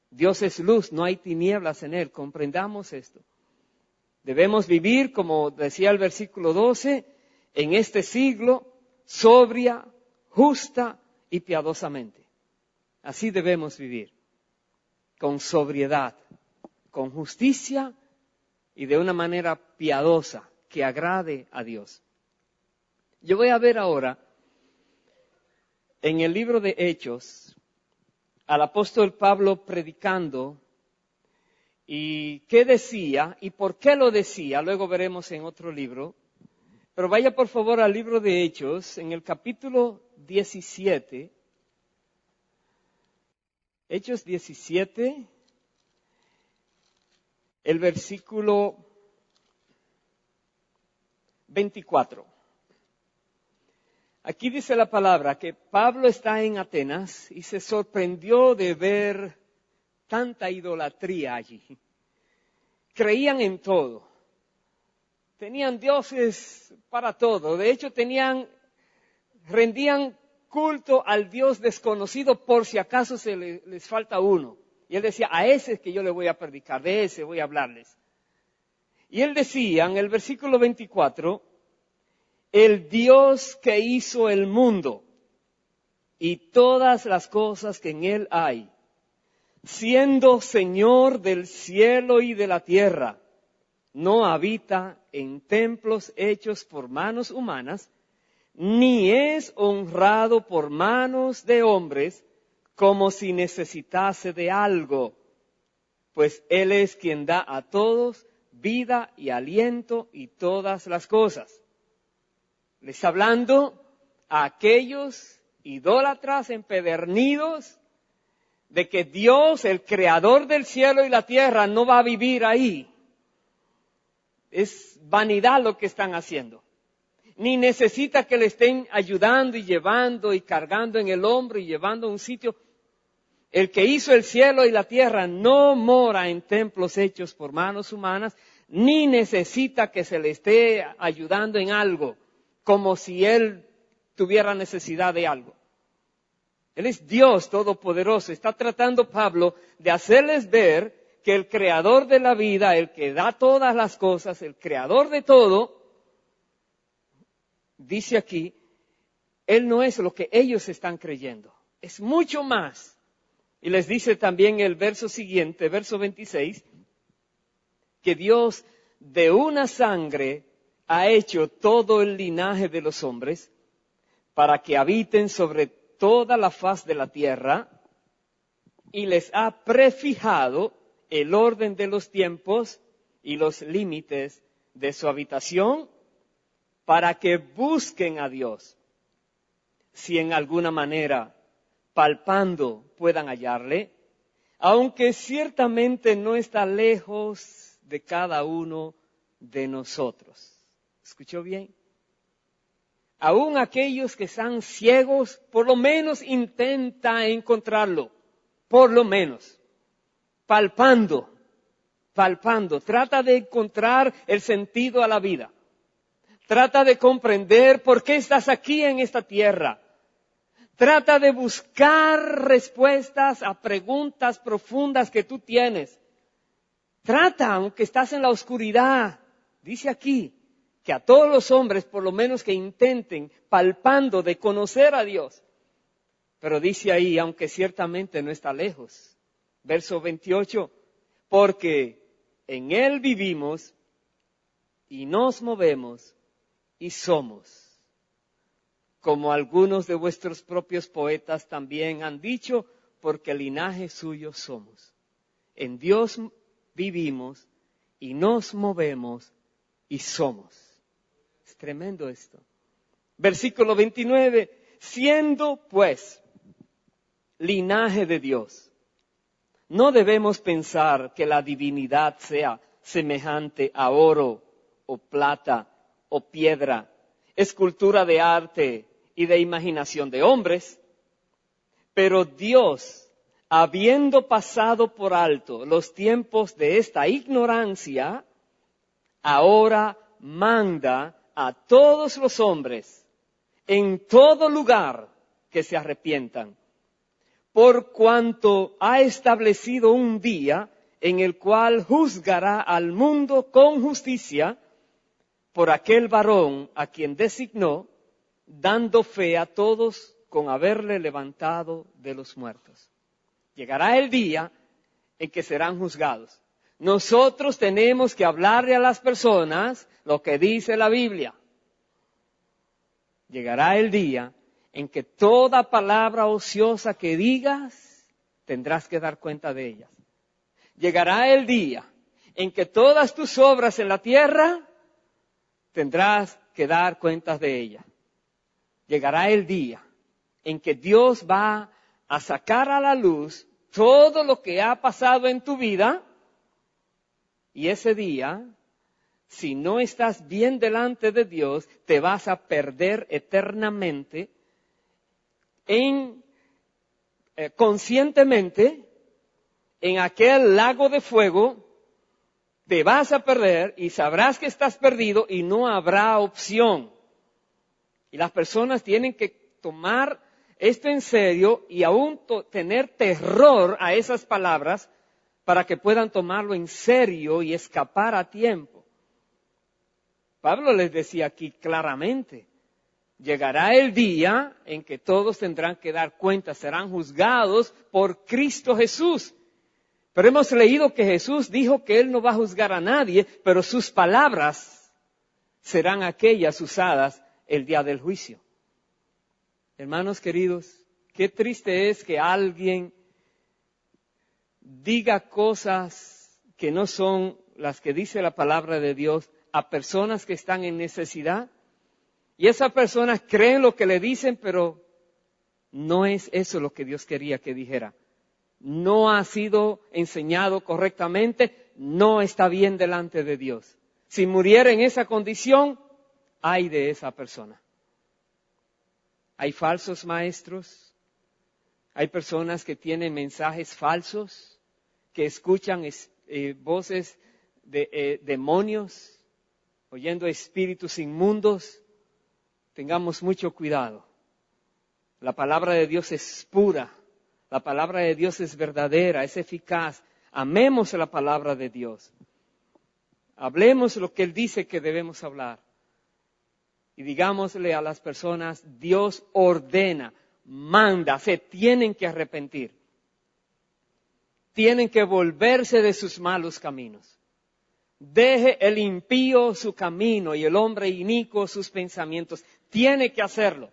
Dios es luz, no hay tinieblas en Él, comprendamos esto. Debemos vivir, como decía el versículo 12, en este siglo, sobria, justa y piadosamente. Así debemos vivir, con sobriedad, con justicia y de una manera piadosa que agrade a Dios. Yo voy a ver ahora en el libro de Hechos al apóstol Pablo predicando y qué decía y por qué lo decía, luego veremos en otro libro. Pero vaya por favor al libro de Hechos, en el capítulo 17, Hechos 17, el versículo 24. Aquí dice la palabra que Pablo está en Atenas y se sorprendió de ver tanta idolatría allí. Creían en todo. Tenían dioses para todo. De hecho, rendían culto al Dios desconocido por si acaso les falta uno. Y él decía, a ese es que yo le voy a predicar, de ese voy a hablarles. Y él decía en el versículo 24, el Dios que hizo el mundo y todas las cosas que en él hay, siendo Señor del cielo y de la tierra, no habita en templos hechos por manos humanas, ni es honrado por manos de hombres como si necesitase de algo, pues Él es quien da a todos vida y aliento y todas las cosas. Le está hablando a aquellos idólatras empedernidos de que Dios, el creador del cielo y la tierra, no va a vivir ahí. Es vanidad lo que están haciendo. Ni necesita que le estén ayudando y llevando y cargando en el hombro y llevando a un sitio. El que hizo el cielo y la tierra no mora en templos hechos por manos humanas, ni necesita que se le esté ayudando en algo, como si Él tuviera necesidad de algo. Él es Dios Todopoderoso. Está tratando Pablo de hacerles ver que el creador de la vida, el que da todas las cosas, el creador de todo, dice aquí, Él no es lo que ellos están creyendo. Es mucho más. Y les dice también el verso siguiente, verso 26, que Dios de una sangre ha hecho todo el linaje de los hombres para que habiten sobre toda la faz de la tierra y les ha prefijado el orden de los tiempos y los límites de su habitación para que busquen a Dios, si en alguna manera, palpando, puedan hallarle, aunque ciertamente no está lejos de cada uno de nosotros. ¿Escuchó bien? Aún aquellos que están ciegos, por lo menos intenta encontrarlo, por lo menos, palpando, trata de encontrar el sentido a la vida. Trata de comprender por qué estás aquí en esta tierra. Trata de buscar respuestas a preguntas profundas que tú tienes. Trata, aunque estás en la oscuridad, dice aquí, que a todos los hombres, por lo menos que intenten, palpando, de conocer a Dios. Pero dice ahí, aunque ciertamente no está lejos. Verso 28, porque en Él vivimos y nos movemos y somos. Como algunos de vuestros propios poetas también han dicho, porque linaje suyo somos. En Dios vivimos y nos movemos y somos. Es tremendo esto. Versículo 29, siendo pues linaje de Dios, no debemos pensar que la divinidad sea semejante a oro o plata o piedra, escultura de arte y de imaginación de hombres, pero Dios, habiendo pasado por alto los tiempos de esta ignorancia, ahora manda a todos los hombres en todo lugar que se arrepientan, por cuanto ha establecido un día en el cual juzgará al mundo con justicia por aquel varón a quien designó, dando fe a todos con haberle levantado de los muertos. Llegará el día en que serán juzgados. Nosotros tenemos que hablarle a las personas lo que dice la Biblia. Llegará el día en que toda palabra ociosa que digas, tendrás que dar cuenta de ellas. Llegará el día en que todas tus obras en la tierra, tendrás que dar cuentas de ellas. Llegará el día en que Dios va a sacar a la luz todo lo que ha pasado en tu vida, y ese día, si no estás bien delante de Dios, te vas a perder eternamente conscientemente en aquel lago de fuego. Te vas a perder y sabrás que estás perdido y no habrá opción. Y las personas tienen que tomar esto en serio y aún tener terror a esas palabras para que puedan tomarlo en serio y escapar a tiempo. Pablo les decía aquí claramente, llegará el día en que todos tendrán que dar cuenta, serán juzgados por Cristo Jesús. Pero hemos leído que Jesús dijo que Él no va a juzgar a nadie, pero sus palabras serán aquellas usadas el día del juicio. Hermanos queridos, qué triste es que alguien diga cosas que no son las que dice la palabra de Dios a personas que están en necesidad. Y esas personas creen lo que le dicen, pero no es eso lo que Dios quería que dijera. No ha sido enseñado correctamente, no está bien delante de Dios. Si muriera en esa condición, ay de esa persona. Hay falsos maestros, hay personas que tienen mensajes falsos, que escuchan voces de demonios, oyendo espíritus inmundos. Tengamos mucho cuidado. La palabra de Dios es pura, la palabra de Dios es verdadera, es eficaz. Amemos la palabra de Dios. Hablemos lo que Él dice que debemos hablar. Y digámosle a las personas, Dios ordena, manda, se tienen que arrepentir. Tienen que volverse de sus malos caminos. Deje el impío su camino y el hombre inicuo sus pensamientos. Tiene que hacerlo.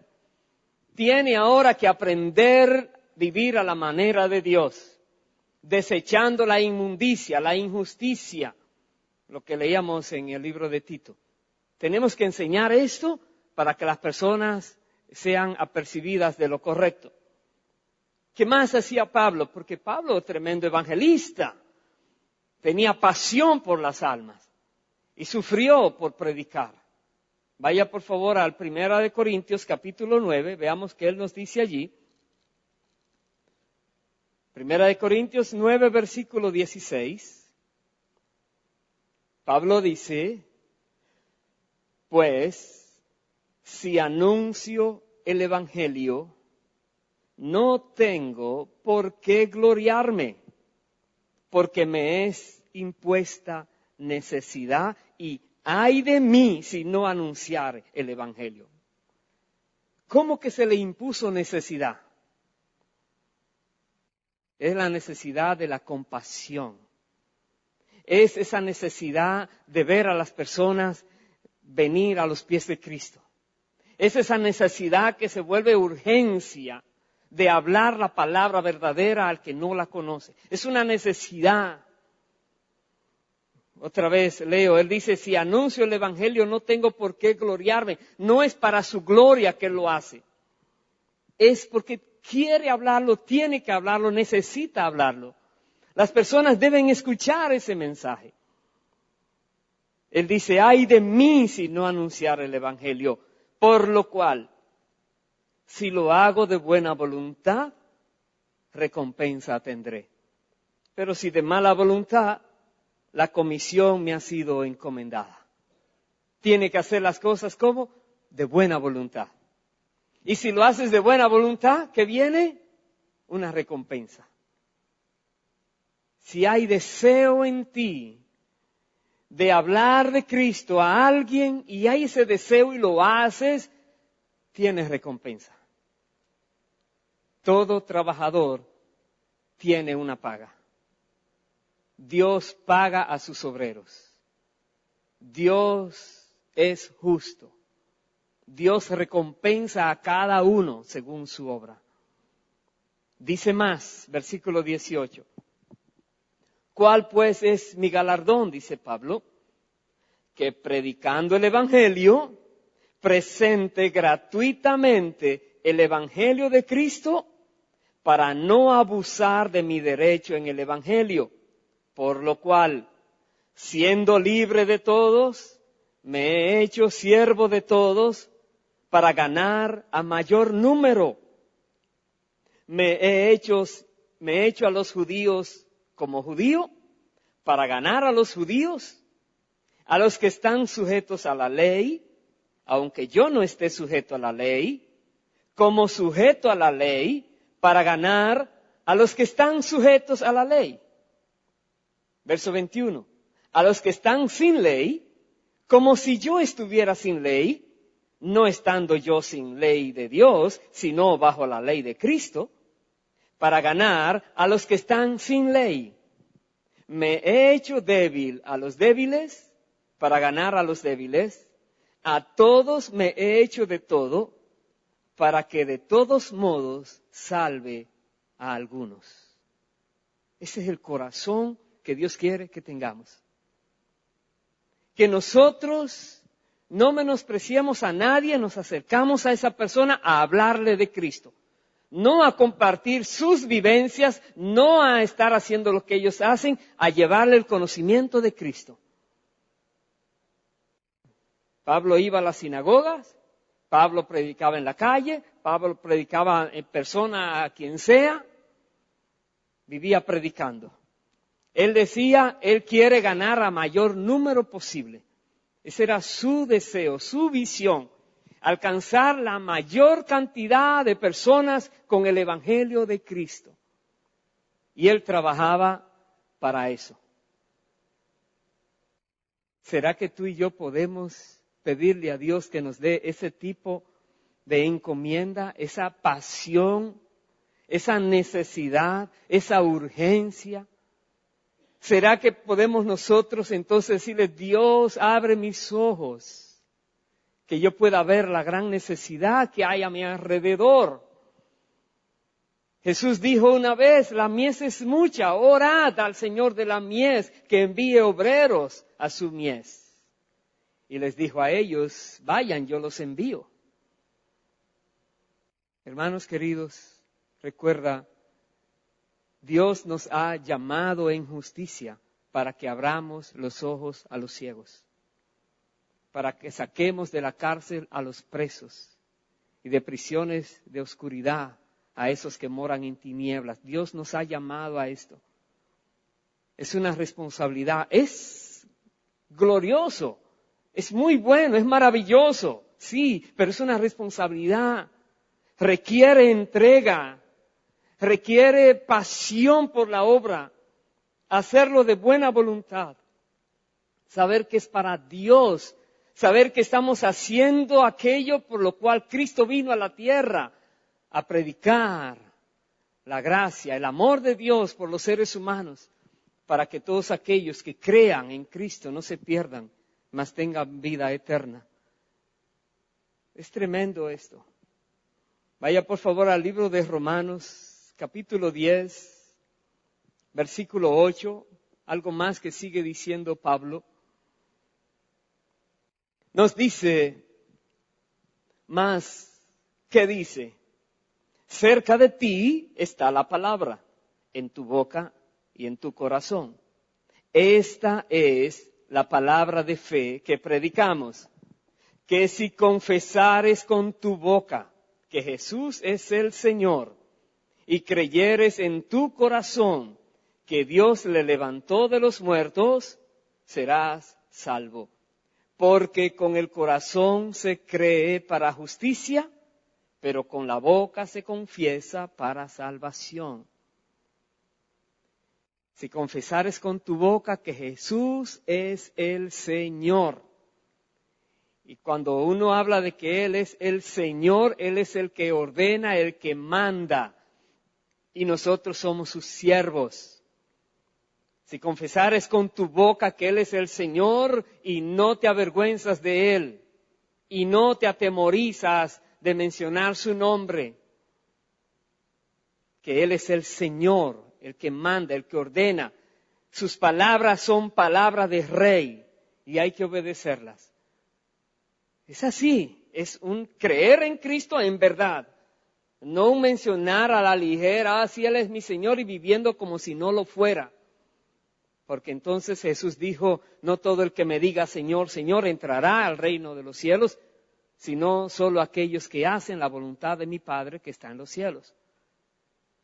Tiene ahora que aprender a vivir a la manera de Dios, desechando la inmundicia, la injusticia, lo que leíamos en el libro de Tito. Tenemos que enseñar esto para que las personas sean apercibidas de lo correcto. ¿Qué más hacía Pablo? Porque Pablo, tremendo evangelista, tenía pasión por las almas y sufrió por predicar. Vaya por favor al 1 Corintios capítulo 9, veamos qué él nos dice allí. 1 Corintios 9, versículo 16. Pablo dice, pues, si anuncio el Evangelio, no tengo por qué gloriarme, porque me es impuesta necesidad y ay de mí si no anunciar el Evangelio. ¿Cómo que se le impuso necesidad? Es la necesidad de la compasión. Es esa necesidad de ver a las personas venir a los pies de Cristo. Es esa necesidad que se vuelve urgencia de hablar la palabra verdadera al que no la conoce. Es una necesidad. Otra vez leo, él dice, si anuncio el Evangelio no tengo por qué gloriarme. No es para su gloria que lo hace. Es porque quiere hablarlo, tiene que hablarlo, necesita hablarlo. Las personas deben escuchar ese mensaje. Él dice, ay de mí si no anunciar el Evangelio. Por lo cual, si lo hago de buena voluntad, recompensa tendré. Pero si de mala voluntad, la comisión me ha sido encomendada. Tiene que hacer las cosas como de buena voluntad. Y si lo haces de buena voluntad, ¿qué viene? Una recompensa. Si hay deseo en ti de hablar de Cristo a alguien y hay ese deseo y lo haces, tienes recompensa. Todo trabajador tiene una paga. Dios paga a sus obreros. Dios es justo. Dios recompensa a cada uno según su obra. Dice más, versículo 18. ¿Cuál pues es mi galardón? Dice Pablo, que predicando el Evangelio, presente gratuitamente el Evangelio de Cristo para no abusar de mi derecho en el Evangelio. Por lo cual, siendo libre de todos, me he hecho siervo de todos para ganar a mayor número. Me he hecho a los judíos como judío para ganar a los judíos, a los que están sujetos a la ley, aunque yo no esté sujeto a la ley, como sujeto a la ley para ganar a los que están sujetos a la ley. Verso 21. A los que están sin ley, como si yo estuviera sin ley, no estando yo sin ley de Dios, sino bajo la ley de Cristo, para ganar a los que están sin ley. Me he hecho débil a los débiles, para ganar a los débiles. A todos me he hecho de todo, para que de todos modos salve a algunos. Ese es el corazón que Dios quiere que tengamos. Que nosotros no menospreciemos a nadie, nos acercamos a esa persona a hablarle de Cristo. No a compartir sus vivencias, no a estar haciendo lo que ellos hacen, a llevarle el conocimiento de Cristo. Pablo iba a las sinagogas, Pablo predicaba en la calle, Pablo predicaba en persona a quien sea, vivía predicando. Él decía, él quiere ganar a mayor número posible. Ese era su deseo, su visión, alcanzar la mayor cantidad de personas con el Evangelio de Cristo. Y él trabajaba para eso. ¿Será que tú y yo podemos pedirle a Dios que nos dé ese tipo de encomienda, esa pasión, esa necesidad, esa urgencia? ¿Será que podemos nosotros entonces decirle, Dios, abre mis ojos, que yo pueda ver la gran necesidad que hay a mi alrededor? Jesús dijo una vez, la mies es mucha, orad al Señor de la mies que envíe obreros a su mies. Y les dijo a ellos, vayan, yo los envío. Hermanos queridos, recuerda, Dios nos ha llamado en justicia para que abramos los ojos a los ciegos, para que saquemos de la cárcel a los presos y de prisiones de oscuridad a esos que moran en tinieblas. Dios nos ha llamado a esto. Es una responsabilidad, es glorioso, es muy bueno, es maravilloso, sí, pero es una responsabilidad, requiere entrega. Requiere pasión por la obra, hacerlo de buena voluntad, saber que es para Dios, saber que estamos haciendo aquello por lo cual Cristo vino a la tierra, a predicar la gracia, el amor de Dios por los seres humanos, para que todos aquellos que crean en Cristo no se pierdan, mas tengan vida eterna. Es tremendo esto. Vaya por favor al libro de Romanos, capítulo 10, versículo 8, algo más que sigue diciendo Pablo. Nos dice, más, ¿qué dice? Cerca de ti está la palabra, en tu boca y en tu corazón. Esta es la palabra de fe que predicamos, que si confesares con tu boca que Jesús es el Señor, y creyeres en tu corazón que Dios le levantó de los muertos, serás salvo. Porque con el corazón se cree para justicia, pero con la boca se confiesa para salvación. Si confesares con tu boca que Jesús es el Señor. Y cuando uno habla de que Él es el Señor, Él es el que ordena, el que manda. Y nosotros somos sus siervos. Si confesares con tu boca que Él es el Señor y no te avergüenzas de Él y no te atemorizas de mencionar su nombre, que Él es el Señor, el que manda, el que ordena. Sus palabras son palabras de rey y hay que obedecerlas. Es así, es un creer en Cristo en verdad. No un mencionar a la ligera, si Él es mi Señor y viviendo como si no lo fuera. Porque entonces Jesús dijo, no todo el que me diga Señor, Señor entrará al reino de los cielos, sino solo aquellos que hacen la voluntad de mi Padre que está en los cielos.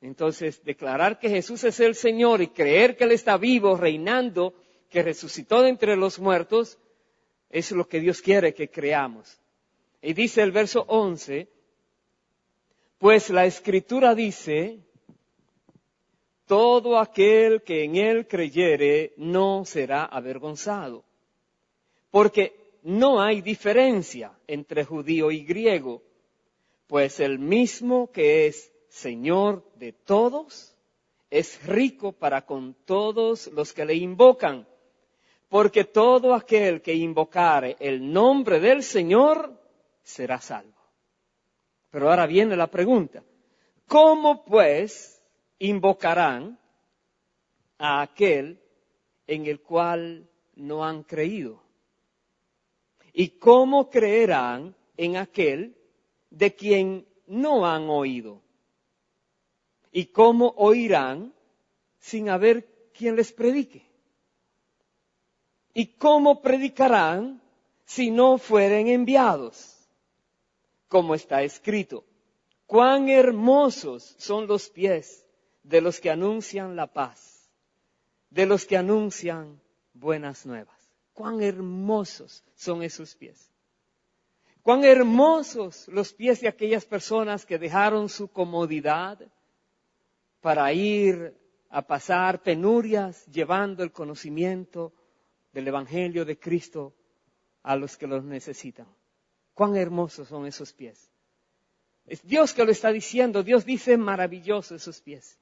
Entonces, declarar que Jesús es el Señor y creer que Él está vivo, reinando, que resucitó de entre los muertos, es lo que Dios quiere que creamos. Y dice el verso 11, Pues la Escritura dice, todo aquel que en él creyere no será avergonzado. Porque no hay diferencia entre judío y griego, pues el mismo que es Señor de todos, es rico para con todos los que le invocan. Porque todo aquel que invocare el nombre del Señor será salvo. Pero ahora viene la pregunta, ¿cómo pues invocarán a aquel en el cual no han creído? ¿Y cómo creerán en aquel de quien no han oído? ¿Y cómo oirán sin haber quien les predique? ¿Y cómo predicarán si no fueren enviados? Como está escrito, cuán hermosos son los pies de los que anuncian la paz, de los que anuncian buenas nuevas. Cuán hermosos son esos pies. Cuán hermosos los pies de aquellas personas que dejaron su comodidad para ir a pasar penurias llevando el conocimiento del Evangelio de Cristo a los que los necesitan. Cuán hermosos son esos pies. Es Dios que lo está diciendo. Dios dice maravillosos esos pies.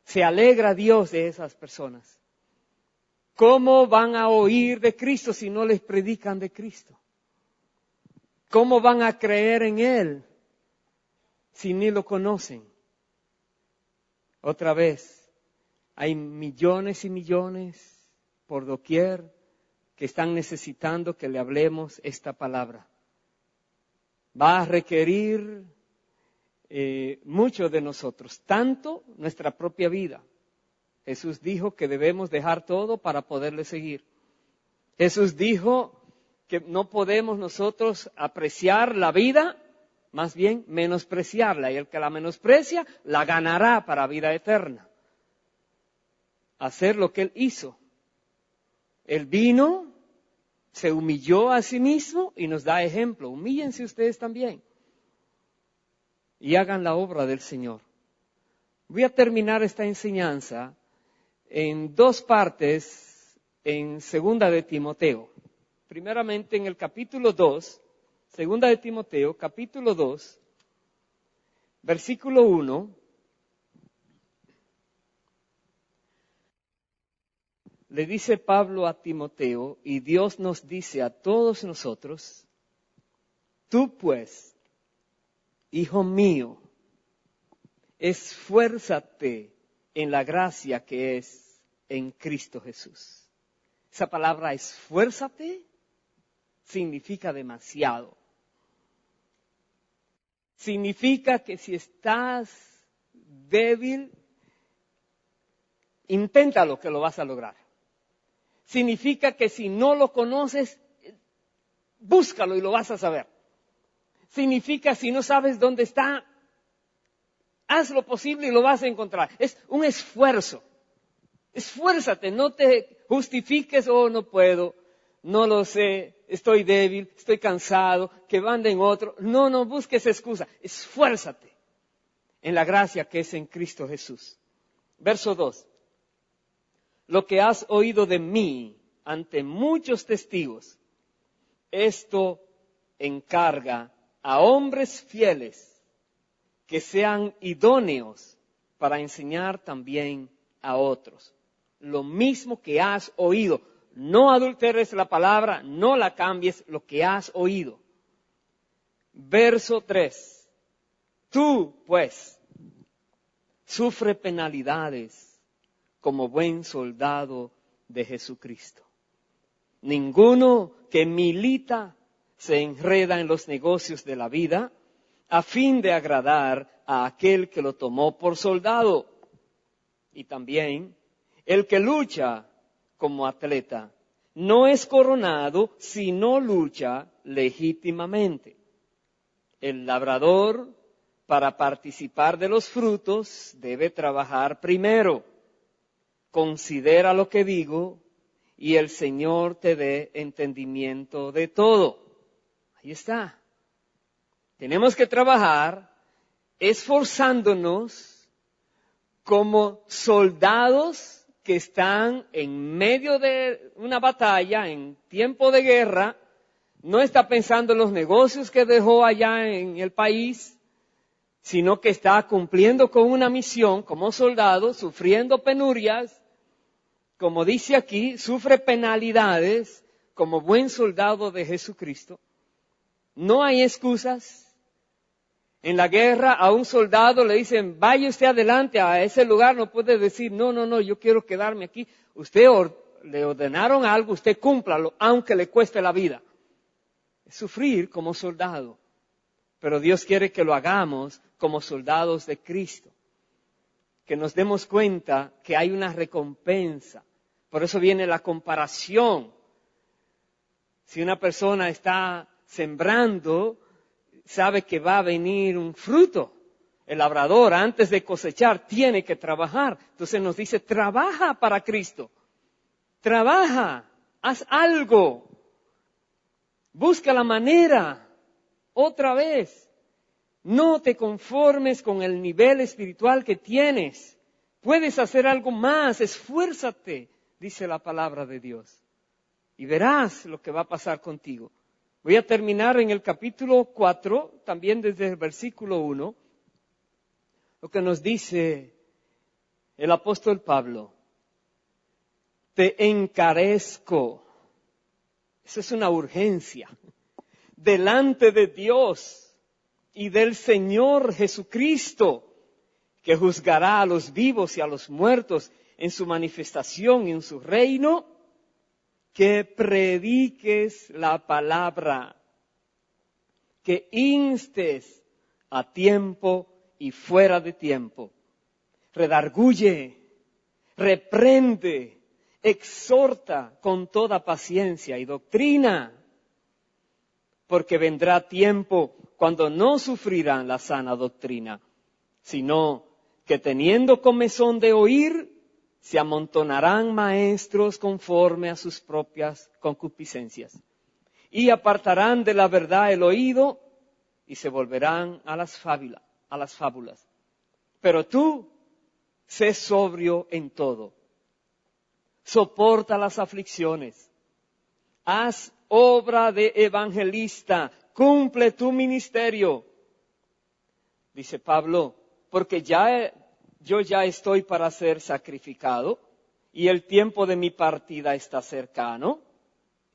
Se alegra Dios de esas personas. ¿Cómo van a oír de Cristo si no les predican de Cristo? ¿Cómo van a creer en Él si ni lo conocen? Otra vez, hay millones y millones por doquier que están necesitando que le hablemos esta palabra. Va a requerir mucho de nosotros, tanto nuestra propia vida. Jesús dijo que debemos dejar todo para poderle seguir. Jesús dijo que no podemos nosotros apreciar la vida, más bien menospreciarla, y el que la menosprecia la ganará para vida eterna. Hacer lo que Él hizo. Él vino, se humilló a sí mismo y nos da ejemplo. Humíllense ustedes también y hagan la obra del Señor. Voy a terminar esta enseñanza en dos partes en Segunda de Timoteo. Primeramente en el capítulo 2, Segunda de Timoteo, capítulo 2, versículo 1. Le dice Pablo a Timoteo, y Dios nos dice a todos nosotros, tú pues, hijo mío, esfuérzate en la gracia que es en Cristo Jesús. Esa palabra esfuérzate significa demasiado. Significa que si estás débil, inténtalo que lo vas a lograr. Significa que si no lo conoces, búscalo y lo vas a saber. Significa si no sabes dónde está, haz lo posible y lo vas a encontrar. Es un esfuerzo. Esfuérzate, no te justifiques, oh, no puedo, no lo sé, estoy débil, estoy cansado, que manden otro. No busques excusa. Esfuérzate en la gracia que es en Cristo Jesús. Verso 2. Lo que has oído de mí ante muchos testigos, esto encarga a hombres fieles que sean idóneos para enseñar también a otros. Lo mismo que has oído. No adulteres la palabra, no la cambies, lo que has oído. Verso 3. Tú, pues, sufre penalidades como buen soldado de Jesucristo. Ninguno que milita se enreda en los negocios de la vida a fin de agradar a aquel que lo tomó por soldado. Y también el que lucha como atleta no es coronado si no lucha legítimamente. El labrador, para participar de los frutos, debe trabajar primero. Considera lo que digo y el Señor te dé entendimiento de todo. Ahí está. Tenemos que trabajar esforzándonos como soldados que están en medio de una batalla, en tiempo de guerra. No está pensando en los negocios que dejó allá en el país, sino que está cumpliendo con una misión como soldado, sufriendo penurias, como dice aquí, sufre penalidades como buen soldado de Jesucristo. No hay excusas. En la guerra a un soldado le dicen, vaya usted adelante a ese lugar, no puede decir, no, yo quiero quedarme aquí. Usted le ordenaron algo, usted cúmplalo, aunque le cueste la vida. Es sufrir como soldado, pero Dios quiere que lo hagamos como soldados de Cristo, que nos demos cuenta que hay una recompensa. Por eso viene la comparación. Si una persona está sembrando, sabe que va a venir un fruto. El labrador, antes de cosechar, tiene que trabajar. Entonces nos dice, trabaja para Cristo. Trabaja, haz algo. Busca la manera. Otra vez, no te conformes con el nivel espiritual que tienes. Puedes hacer algo más, esfuérzate, dice la palabra de Dios. Y verás lo que va a pasar contigo. Voy a terminar en el capítulo 4, también desde el versículo 1, lo que nos dice el apóstol Pablo. Te encarezco. Eso es una urgencia. Delante de Dios y del Señor Jesucristo, que juzgará a los vivos y a los muertos en su manifestación y en su reino, que prediques la palabra, que instes a tiempo y fuera de tiempo. Redarguye, reprende, exhorta con toda paciencia y doctrina, porque vendrá tiempo cuando no sufrirán la sana doctrina, sino que teniendo comezón de oír, se amontonarán maestros conforme a sus propias concupiscencias, y apartarán de la verdad el oído, y se volverán a las fábulas. Pero tú, sé sobrio en todo, soporta las aflicciones, haz obra de evangelista, cumple tu ministerio. Dice Pablo, porque yo ya estoy para ser sacrificado y el tiempo de mi partida está cercano.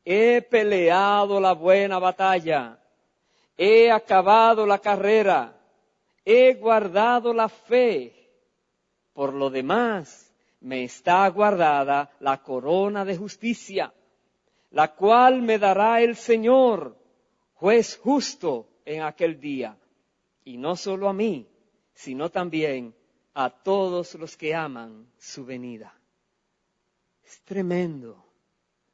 He peleado la buena batalla, he acabado la carrera, he guardado la fe. Por lo demás, me está guardada la corona de justicia, la cual me dará el Señor, juez justo en aquel día, y no solo a mí, sino también a todos los que aman su venida. Es tremendo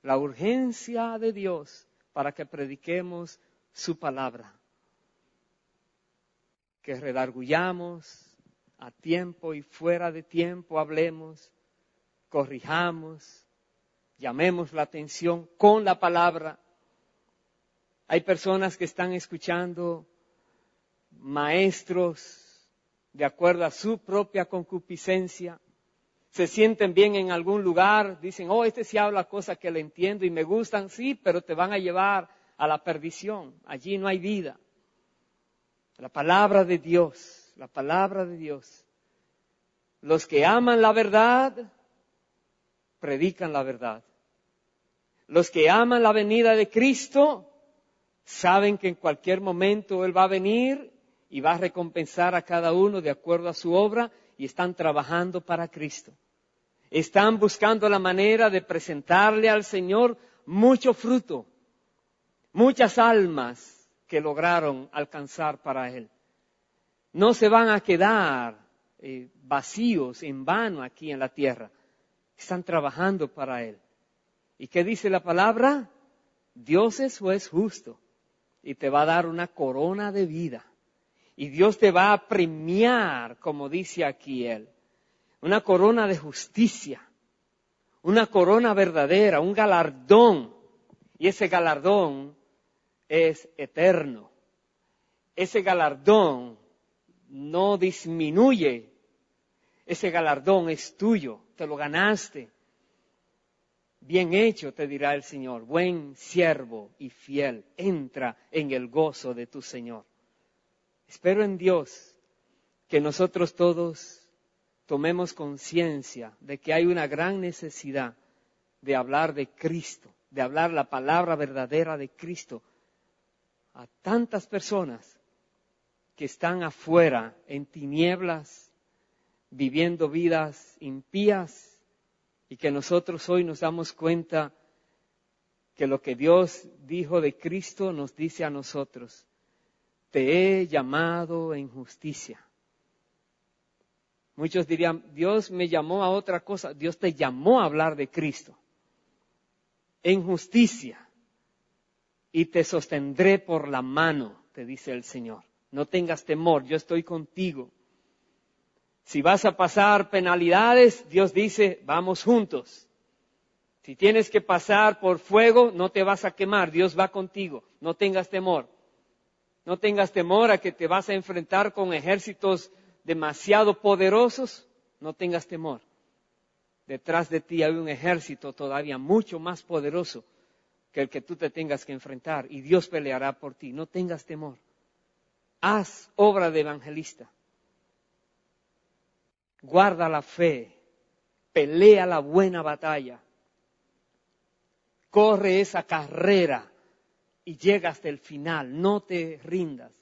la urgencia de Dios para que prediquemos su palabra, que redarguyamos a tiempo y fuera de tiempo, hablemos, corrijamos, llamemos la atención con la palabra. Hay personas que están escuchando maestros de acuerdo a su propia concupiscencia, se sienten bien en algún lugar, dicen, este sí habla cosas que le entiendo y me gustan, sí, pero te van a llevar a la perdición, allí no hay vida. La palabra de Dios, la palabra de Dios. Los que aman la verdad, predican la verdad. Los que aman la venida de Cristo, saben que en cualquier momento Él va a venir y va a recompensar a cada uno de acuerdo a su obra, y están trabajando para Cristo. Están buscando la manera de presentarle al Señor mucho fruto, muchas almas que lograron alcanzar para Él. No se van a quedar vacíos, en vano aquí en la tierra. Están trabajando para Él. ¿Y qué dice la palabra? Dios es juez justo y te va a dar una corona de vida. Y Dios te va a premiar, como dice aquí Él, una corona de justicia, una corona verdadera, un galardón. Y ese galardón es eterno. Ese galardón no disminuye. Ese galardón es tuyo, te lo ganaste. Bien hecho, te dirá el Señor, buen siervo y fiel, entra en el gozo de tu Señor. Espero en Dios que nosotros todos tomemos conciencia de que hay una gran necesidad de hablar de Cristo, de hablar la palabra verdadera de Cristo a tantas personas que están afuera en tinieblas, viviendo vidas impías, y que nosotros hoy nos damos cuenta que lo que Dios dijo de Cristo nos dice a nosotros: te he llamado en justicia. Muchos dirían, Dios me llamó a otra cosa. Dios te llamó a hablar de Cristo en justicia, y te sostendré por la mano, te dice el Señor. No tengas temor, yo estoy contigo. Si vas a pasar penalidades, Dios dice, vamos juntos. Si tienes que pasar por fuego, no te vas a quemar, Dios va contigo. No tengas temor. No tengas temor a que te vas a enfrentar con ejércitos demasiado poderosos. No tengas temor. Detrás de ti hay un ejército todavía mucho más poderoso que el que tú te tengas que enfrentar, y Dios peleará por ti. No tengas temor. Haz obra de evangelista. Guarda la fe, pelea la buena batalla, corre esa carrera y llega hasta el final. No te rindas,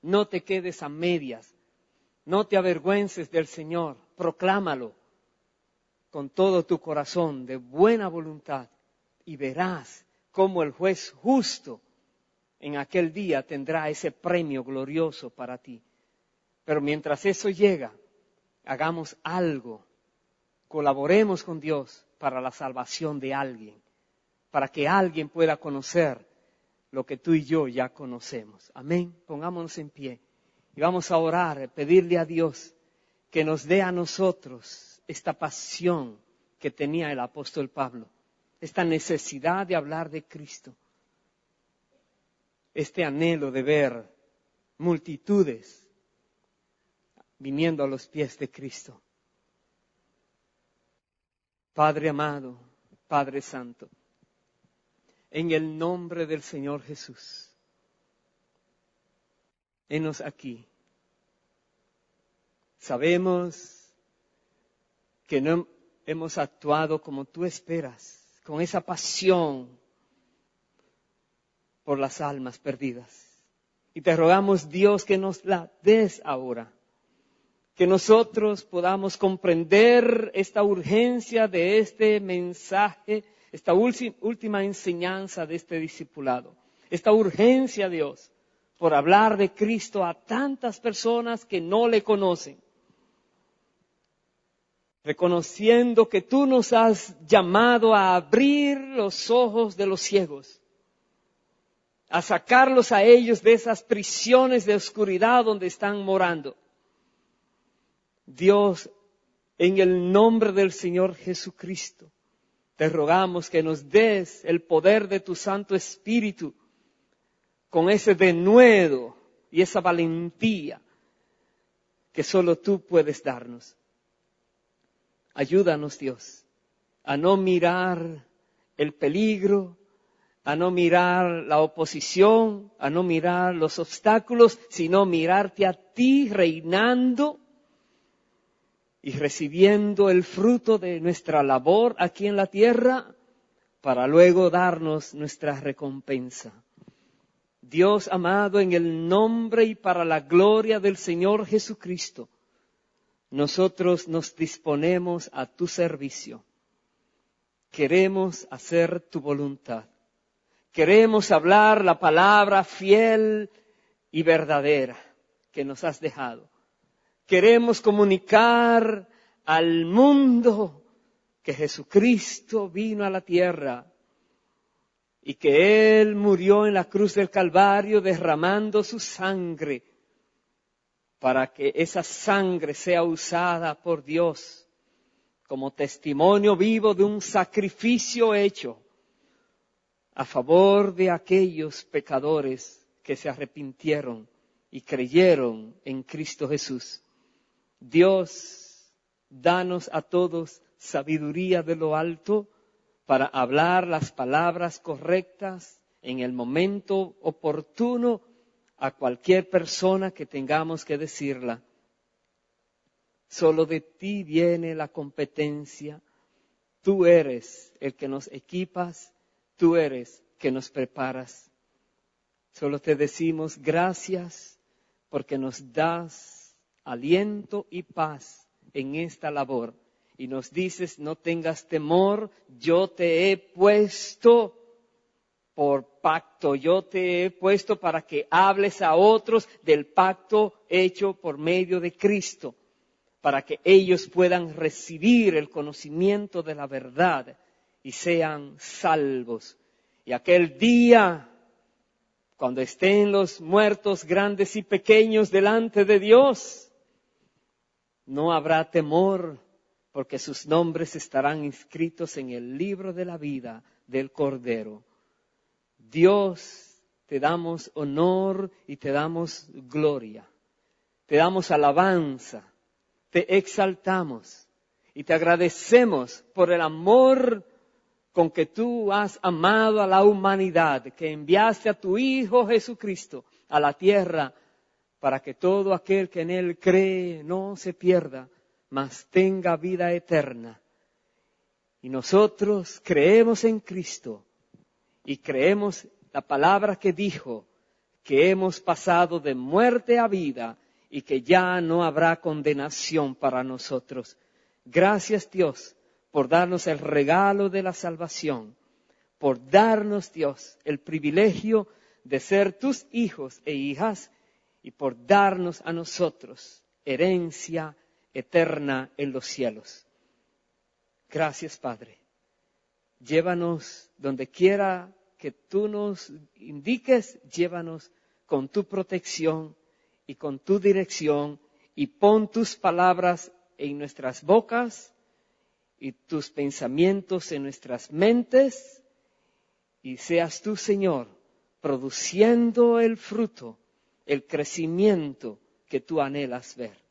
no te quedes a medias, no te avergüences del Señor, proclámalo con todo tu corazón, de buena voluntad, y verás cómo el juez justo en aquel día tendrá ese premio glorioso para ti. Pero mientras eso llega, hagamos algo, colaboremos con Dios para la salvación de alguien, para que alguien pueda conocer lo que tú y yo ya conocemos. Amén. Pongámonos en pie y vamos a orar, pedirle a Dios que nos dé a nosotros esta pasión que tenía el apóstol Pablo, esta necesidad de hablar de Cristo, este anhelo de ver multitudes viniendo a los pies de Cristo. Padre amado, Padre Santo, en el nombre del Señor Jesús, henos aquí. Sabemos que no hemos actuado como tú esperas, con esa pasión por las almas perdidas. Y te rogamos, Dios, que nos la des ahora. Que nosotros podamos comprender esta urgencia de este mensaje, esta última enseñanza de este discipulado. Esta urgencia, Dios, por hablar de Cristo a tantas personas que no le conocen. Reconociendo que tú nos has llamado a abrir los ojos de los ciegos, a sacarlos a ellos de esas prisiones de oscuridad donde están morando. Dios, en el nombre del Señor Jesucristo, te rogamos que nos des el poder de tu Santo Espíritu con ese denuedo y esa valentía que solo tú puedes darnos. Ayúdanos, Dios, a no mirar el peligro, a no mirar la oposición, a no mirar los obstáculos, sino mirarte a ti reinando y recibiendo el fruto de nuestra labor aquí en la tierra, para luego darnos nuestra recompensa. Dios amado, en el nombre y para la gloria del Señor Jesucristo, nosotros nos disponemos a tu servicio. Queremos hacer tu voluntad. Queremos hablar la palabra fiel y verdadera que nos has dejado. Queremos comunicar al mundo que Jesucristo vino a la tierra y que Él murió en la cruz del Calvario derramando su sangre para que esa sangre sea usada por Dios como testimonio vivo de un sacrificio hecho a favor de aquellos pecadores que se arrepintieron y creyeron en Cristo Jesús. Dios, danos a todos sabiduría de lo alto para hablar las palabras correctas en el momento oportuno a cualquier persona que tengamos que decirla. Solo de ti viene la competencia. Tú eres el que nos equipas, tú eres que nos preparas. Solo te decimos gracias porque nos das aliento y paz en esta labor. Y nos dices, no tengas temor, yo te he puesto por pacto, yo te he puesto para que hables a otros del pacto hecho por medio de Cristo, para que ellos puedan recibir el conocimiento de la verdad y sean salvos. Y aquel día, cuando estén los muertos grandes y pequeños delante de Dios, no habrá temor, porque sus nombres estarán inscritos en el libro de la vida del Cordero. Dios, te damos honor y te damos gloria, te damos alabanza, te exaltamos y te agradecemos por el amor con que tú has amado a la humanidad, que enviaste a tu Hijo Jesucristo a la tierra para que todo aquel que en Él cree no se pierda, mas tenga vida eterna. Y nosotros creemos en Cristo y creemos la palabra que dijo, que hemos pasado de muerte a vida y que ya no habrá condenación para nosotros. Gracias, Dios, por darnos el regalo de la salvación, por darnos, Dios, el privilegio de ser tus hijos e hijas y por darnos a nosotros herencia eterna en los cielos. Gracias, Padre. Llévanos donde quiera que tú nos indiques, llévanos con tu protección y con tu dirección y pon tus palabras en nuestras bocas y tus pensamientos en nuestras mentes y seas tú, Señor, produciendo el fruto, el crecimiento que tú anhelas ver.